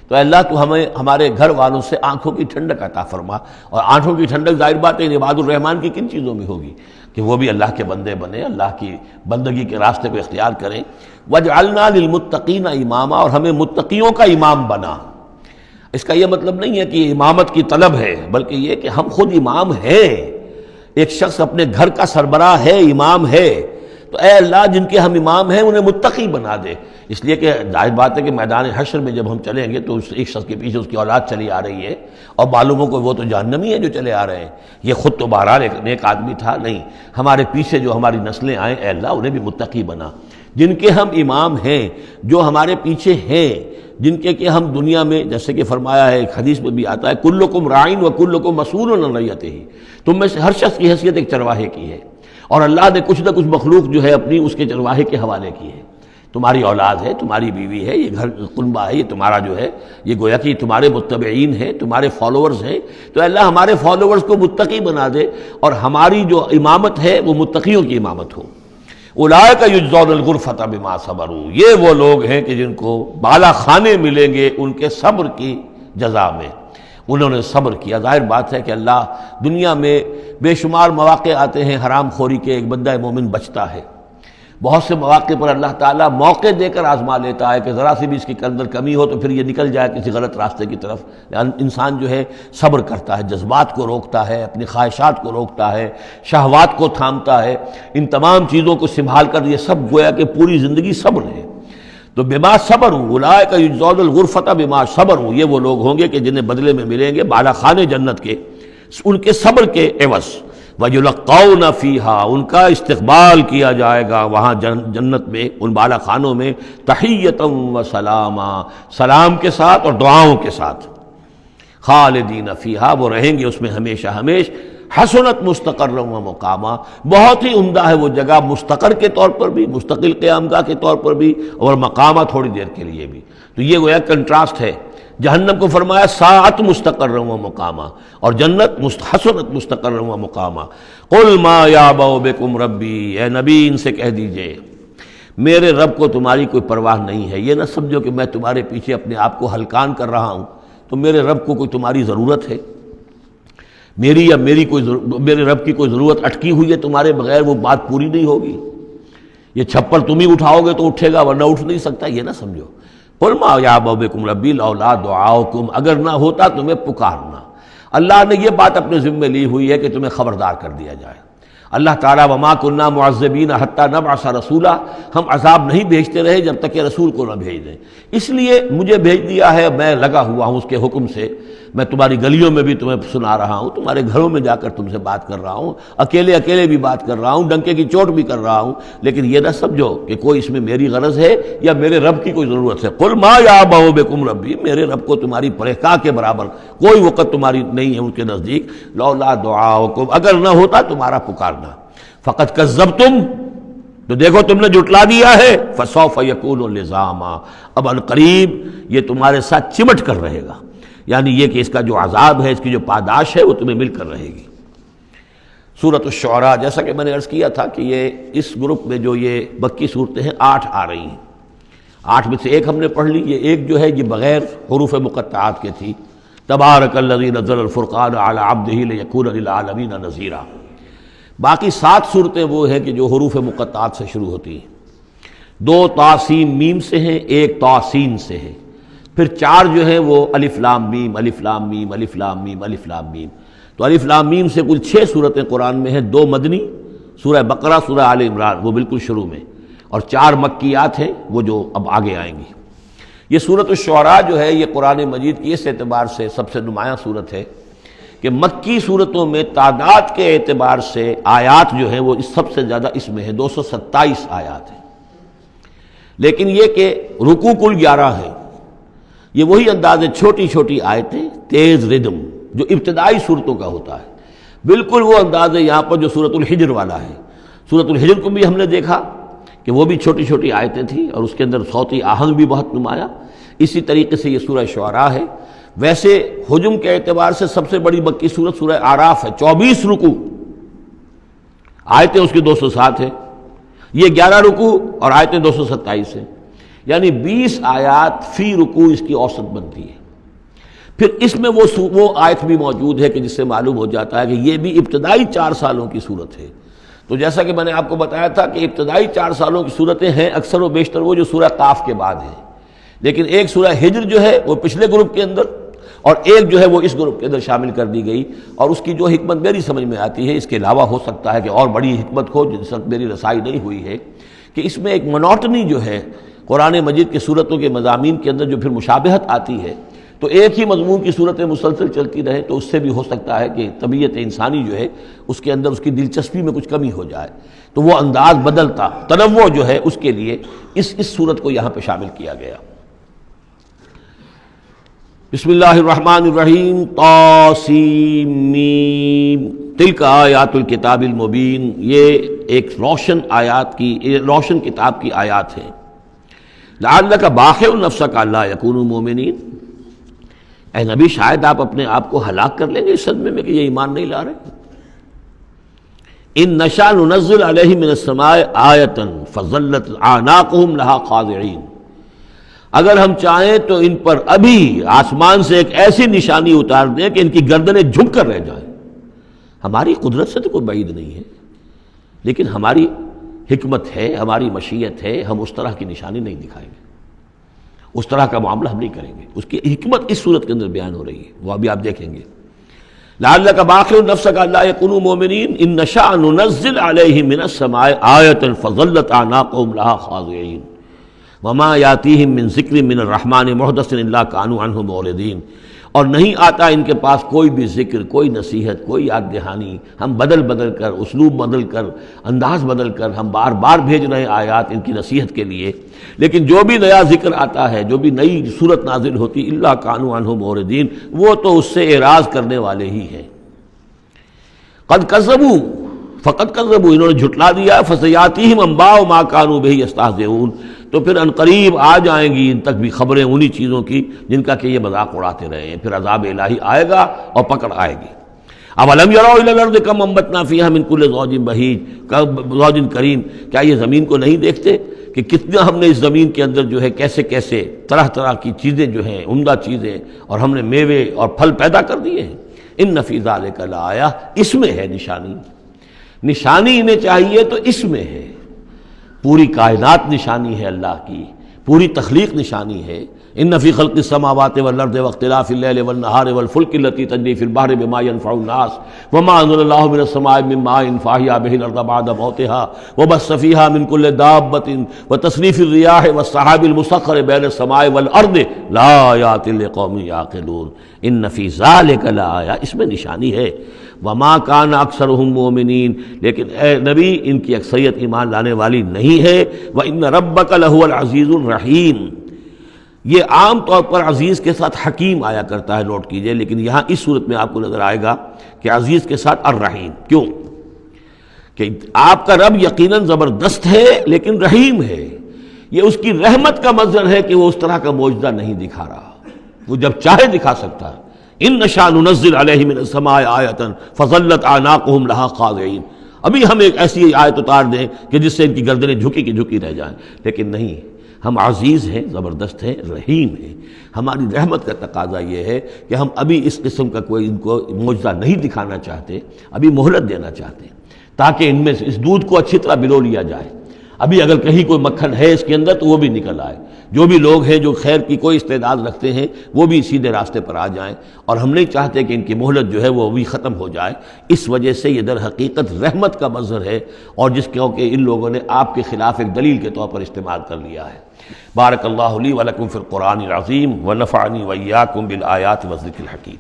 تو اللہ تو ہمیں ہمارے گھر والوں سے آنکھوں کی ٹھنڈک عطا فرما، اور آنکھوں کی ٹھنڈک ظاہر بات ہے عباد الرحمن کی کن چیزوں میں ہوگی کہ وہ بھی اللہ کے بندے بنے، اللہ کی بندگی کے راستے کو اختیار کریں۔ وَجْعَلْنَا لِلْمُتَّقِينَ إِمَامًا، اور ہمیں متقیوں کا امام بنا۔ اس کا یہ مطلب نہیں ہے کہ امامت کی طلب ہے، بلکہ یہ کہ ہم خود امام ہیں۔ ایک شخص اپنے گھر کا سربراہ ہے، امام ہے، تو اے اللہ جن کے ہم امام ہیں انہیں متقی بنا دے، اس لیے کہ ظاہر بات ہے کہ میدان حشر میں جب ہم چلیں گے تو ایک شخص کے پیچھے اس کی اولاد چلی آ رہی ہے اور معلوموں کو وہ تو جہنمی ہیں جو چلے آ رہے ہیں، یہ خود تو بہرحال ایک نیک آدمی تھا، نہیں، ہمارے پیچھے جو ہماری نسلیں آئیں اے اللہ انہیں بھی متقی بنا، جن کے ہم امام ہیں، جو ہمارے پیچھے ہیں، جن کے کہ ہم دنیا میں جیسے کہ فرمایا ہے ایک حدیث میں بھی آتا ہے کلکم راعٍ وکلکم مسئول عن رعیتہ، تم میں سے ہر شخص کی حیثیت ایک چرواہے کی ہے، اور اللہ نے کچھ نہ کچھ مخلوق جو ہے اپنی اس کے چرواہے کے حوالے کی ہے۔ تمہاری اولاد ہے، تمہاری بیوی ہے، یہ گھر کنبہ ہے، یہ تمہارا جو ہے یہ گویا کہ تمہارے متبعین ہیں، تمہارے فالوورز ہیں، تو اللہ ہمارے فالوورز کو متقی بنا دے اور ہماری جو امامت ہے وہ متقیوں کی امامت ہو۔ اولئک یجزون الغرفۃ بما صبروا، یہ وہ لوگ ہیں کہ جن کو بالا خانے ملیں گے ان کے صبر کی جزا میں، انہوں نے صبر کیا۔ ظاہر بات ہے کہ اللہ دنیا میں بے شمار مواقع آتے ہیں حرام خوری کے، ایک بندہ مومن بچتا ہے، بہت سے مواقع پر اللہ تعالیٰ موقع دے کر آزما لیتا ہے کہ ذرا سی بھی اس کے اندر کمی ہو تو پھر یہ نکل جائے کسی غلط راستے کی طرف۔ انسان جو ہے صبر کرتا ہے، جذبات کو روکتا ہے، اپنی خواہشات کو روکتا ہے، شہوات کو تھامتا ہے، ان تمام چیزوں کو سنبھال کر یہ سب گویا کہ پوری زندگی صبر ہے۔ تو بما صبروا اولئک یجزون الغرفۃ بما صبروا، یہ وہ لوگ ہوں گے کہ جنہیں بدلے میں ملیں گے بالا خانے جنت کے ان کے صبر کے عوض۔ وَيُلَقَّوْنَ فِيهَا، ان کا استقبال کیا جائے گا وہاں جنت میں، ان بالا خانوں میں، تحیۃ وسلاما، سلام کے ساتھ اور دعاؤں کے ساتھ۔ خالدین فیہا، وہ رہیں گے اس میں ہمیشہ ہمیش۔ حسنت مستقرا و مقاما، بہت ہی عمدہ ہے وہ جگہ، مستقر کے طور پر بھی، مستقل قیام گاہ کے طور پر بھی، اور مقامہ تھوڑی دیر کے لیے بھی۔ تو یہ گویا کنٹراسٹ ہے، جہنم کو فرمایا ساعت مستقرا و مقاما، اور جنت حسنت مستقرا و مقاما۔ قل ما یعبأ بکم ربی، اے نبی ان سے کہہ دیجئے میرے رب کو تمہاری کوئی پرواہ نہیں ہے، یہ نہ سمجھو کہ میں تمہارے پیچھے اپنے آپ کو ہلکان کر رہا ہوں، تو میرے رب کو کوئی تمہاری ضرورت ہے، میری یا میرے رب کی کوئی ضرورت اٹکی ہوئی ہے تمہارے بغیر، وہ بات پوری نہیں ہوگی، یہ چھپر تم ہی اٹھاؤ گے تو اٹھے گا ورنہ اٹھ نہیں سکتا، یہ نہ سمجھو۔ قل ما یعبأ بکم ربی لولا دعاؤکم، اگر نہ ہوتا تمہیں پکارنا۔ اللہ نے یہ بات اپنے ذمے لی ہوئی ہے کہ تمہیں خبردار کر دیا جائے۔ اللہ تعالیٰ وما کنا معذبین حتی نبعث رسولا، ہم عذاب نہیں بھیجتے رہے جب تک کہ رسول کو نہ بھیج دیں، اس لیے مجھے بھیج دیا ہے، میں لگا ہوا ہوں اس کے حکم سے، میں تمہاری گلیوں میں بھی تمہیں سنا رہا ہوں، تمہارے گھروں میں جا کر تم سے بات کر رہا ہوں، اکیلے اکیلے بھی بات کر رہا ہوں، ڈنکے کی چوٹ بھی کر رہا ہوں، لیکن یہ نہ سمجھو کہ کوئی اس میں میری غرض ہے یا میرے رب کی کوئی ضرورت ہے۔ قل ما یعبأ بکم ربی، میرے رب کو تمہاری پرہکا کے برابر کوئی وقت تمہاری نہیں ہے ان کے نزدیک، لولا دعاؤکم، اگر نہ ہوتا تمہارا پکارنا، فقط کذبتم، تو دیکھو تم نے جھٹلا دیا ہے، فسوف یکون لزاما، اب عنقریب یہ تمہارے ساتھ چمٹ کر رہے گا، یعنی یہ کہ اس کا جو عذاب ہے، اس کی جو پاداش ہے وہ تمہیں مل کر رہے گی۔ سورۃ الشعراء، جیسا کہ میں نے عرض کیا تھا کہ یہ اس گروپ میں جو یہ مکی صورتیں ہیں 8 آ رہی ہیں، 8 میں سے ایک ہم نے پڑھ لی، یہ ایک جو ہے یہ بغیر حروف مقطعات کے تھی، تبارک الذی نزل الفرقان علی عبدہ لیکون للعالمین نذیرا۔ باقی 7 صورتیں وہ ہیں کہ جو حروف مقطعات سے شروع ہوتی ہیں، 2 طاسین میم سے ہیں، 1 طاسین سے ہے، پھر 4 جو ہیں وہ الف لام میم الف لام میم الف لام میم الف لام میم۔ تو الف لام میم سے کل 6 صورتیں قرآن میں ہیں، 2 مدنی، سورہ بقرہ، سورہ آل عمران وہ بالکل شروع میں، اور 4 مکیات ہیں وہ جو اب آگے آئیں گی۔ یہ سورۃ الشعراء جو ہے یہ قرآن مجید کی اس اعتبار سے سب سے نمایاں سورت ہے کہ مکی صورتوں میں تعداد کے اعتبار سے آیات جو ہیں وہ سب سے زیادہ اس میں ہے، 227 آیات ہیں، لیکن یہ کہ رکوع کل 11 ہے۔ یہ وہی انداز ہے، چھوٹی چھوٹی آیتیں، تیز ردم جو ابتدائی صورتوں کا ہوتا ہے، بالکل وہ انداز ہے یہاں پر جو سورۃ الحجر والا ہے۔ سورۃ الحجر کو بھی ہم نے دیکھا کہ وہ بھی چھوٹی چھوٹی آیتیں تھیں اور اس کے اندر صوتی آہنگ بھی بہت نمایاں، اسی طریقے سے یہ سورہ شعراء ہے۔ ویسے حجم کے اعتبار سے سب سے بڑی مکی سورت سورہ اعراف ہے، 24 رکوع، آیتیں اس کی 207 ہیں، یہ 11 رکوع اور آیتیں 227 ہیں، یعنی 20 آیات فی رکوع اس کی اوسط بنتی ہے۔ پھر اس میں وہ آیت بھی موجود ہے کہ جس سے معلوم ہو جاتا ہے کہ یہ بھی ابتدائی 4 سالوں کی صورت ہے۔ تو جیسا کہ میں نے آپ کو بتایا تھا کہ ابتدائی 4 سالوں کی صورتیں ہیں اکثر و بیشتر وہ جو سورہ قاف کے بعد ہیں، لیکن ایک سورہ ہجر جو ہے وہ پچھلے گروپ کے اندر اور ایک جو ہے وہ اس گروپ کے اندر شامل کر دی گئی، اور اس کی جو حکمت میری سمجھ میں آتی ہے، اس کے علاوہ ہو سکتا ہے کہ اور بڑی حکمت ہو جس وقت میری رسائی نہیں ہوئی ہے، کہ اس میں ایک منوٹنی جو ہے قرآن مجید کی صورتوں کے مضامین کے اندر جو پھر مشابہت آتی ہے، تو ایک ہی مضمون کی صورتیں مسلسل چلتی رہیں تو اس سے بھی ہو سکتا ہے کہ طبیعت انسانی جو ہے اس کے اندر اس کی دلچسپی میں کچھ کمی ہو جائے، تو وہ انداز بدلتا، تنوع جو ہے اس کے لیے اس صورت کو یہاں پہ شامل کیا گیا۔ بسم اللہ الرحمن الرحیم، طاسیم میم، تلک آیات الکتاب المبین، یہ ایک روشن کتاب کی آیات ہیں۔ لعلک باخع نفسک الا یکونوا مؤمنین، اے نبی شاید آپ اپنے آپ کو ہلاک کر لیں گے اس صدمے میں کہ یہ ایمان نہیں لا رہے۔ ان نشاء ننزل علیہم من السماء آیۃ فظلت اعناقہم لہا خاضعین، اگر ہم چاہیں تو ان پر ابھی آسمان سے ایک ایسی نشانی اتار دیں کہ ان کی گردنیں جھک کر رہ جائیں۔ ہماری قدرت سے تو کوئی بعید نہیں ہے، لیکن ہماری حکمت ہے، ہماری مشیت ہے، ہم اس طرح کی نشانی نہیں دکھائیں گے، اس طرح کا معاملہ ہم نہیں کریں گے۔ اس کی حکمت اس صورت کے اندر بیان ہو رہی ہے، وہ ابھی آپ دیکھیں گے۔ لعلک باخع نفسک الا یکونوا مؤمنین ان نشاء ننزل علیہم من السماء آیۃ فظلت اعناقہم لہا خاضعین وما یاتیہم من ذکر من الرحمن محدث الا کانوا عنہ معرضین، اور نہیں آتا ان کے پاس کوئی بھی ذکر، کوئی نصیحت، کوئی یاد دہانی، ہم بدل بدل کر، اسلوب بدل کر، انداز بدل کر ہم بار بار بھیج رہے ہیں آیات ان کی نصیحت کے لیے، لیکن جو بھی نیا ذکر آتا ہے، جو بھی نئی صورت نازل ہوتی، الا کانوا عنہ معرضین، وہ تو اس سے اعراض کرنے والے ہی ہیں۔ قد کذبوا، فقط کذبوا، انہوں نے جھٹلا دیا، فسیاتیہم انباء ما کانوا بہ یستہزئون، تو پھر عنقریب آ جائیں گی ان تک بھی خبریں انہی چیزوں کی جن کا کہ یہ مذاق اڑاتے رہے ہیں، پھر عذاب الہی آئے گا اور پکڑ آئے گی۔ اولم یروا الی الارض کم انبتنا فیہا من کل زوج بہیج زوج کریم، کیا یہ زمین کو نہیں دیکھتے کہ کتنا ہم نے اس زمین کے اندر جو ہے کیسے کیسے طرح طرح کی چیزیں جو ہیں، عمدہ چیزیں، اور ہم نے میوے اور پھل پیدا کر دیے ہیں۔ ان فی ذلک لآیہ، اس میں ہے نشانی، نشانی انہیں چاہیے تو اس میں ہے، پوری کائنات نشانی ہے اللہ کی، پوری تخلیق نشانی ہے۔ ان فی خلق السماوات والارض واختلاف اللیل والنہار والفلک التی تجری فی البحر بما ينفع الناس وما انزل اللہ من السماء من ماء فاحیا بہ الارض بعد موتها وبث فیہا من کل دابۃ وتصریف الریاح والسحاب المسخر بین السماء والارض لآیات لقوم یعقلون۔ ان فی ذلک لآیہ، اس میں نشانی ہے۔ وما کان اکثرہم مومنین، لیکن اے نبی ان کی اکثریت ایمان لانے والی نہیں ہے۔ وان ربک لہو العزیز الرحیم، یہ عام طور پر عزیز کے ساتھ حکیم آیا کرتا ہے، نوٹ کیجئے، لیکن یہاں اس صورت میں آپ کو نظر آئے گا کہ عزیز کے ساتھ الرحیم۔ کیوں؟ کہ آپ کا رب یقیناً زبردست ہے لیکن رحیم ہے، یہ اس کی رحمت کا منظر ہے کہ وہ اس طرح کا معجزہ نہیں دکھا رہا، وہ جب چاہے دکھا سکتا ہے۔ ان نشاء ننزل علیہم من السماء آیۃ فظلت اعناقہم لہا خاضعین، ابھی ہم ایک ایسی آیت اتار دیں کہ جس سے ان کی گردنیں جھکی کی جھکی رہ جائیں، لیکن نہیں، ہم عزیز ہیں، زبردست ہیں، رحیم ہیں۔ ہماری رحمت کا تقاضا یہ ہے کہ ہم ابھی اس قسم کا کوئی ان کو معجزہ نہیں دکھانا چاہتے، ابھی مہلت دینا چاہتے ہیں تاکہ ان میں سے اس دودھ کو اچھی طرح بلو لیا جائے۔ ابھی اگر کہیں کوئی مکھن ہے اس کے اندر تو وہ بھی نکل آئے، جو بھی لوگ ہیں جو خیر کی کوئی استعداد رکھتے ہیں وہ بھی سیدھے راستے پر آ جائیں، اور ہم نہیں چاہتے کہ ان کی مہلت جو ہے وہ بھی ختم ہو جائے۔ اس وجہ سے یہ در حقیقت رحمت کا مظہر ہے، اور جس کہ ان لوگوں نے آپ کے خلاف ایک دلیل کے طور پر استعمال کر لیا ہے۔ بارک اللہ لی ولکم فی القرآن العظیم ونفعنی وإیاکم بالآیات والذکر الحکیم۔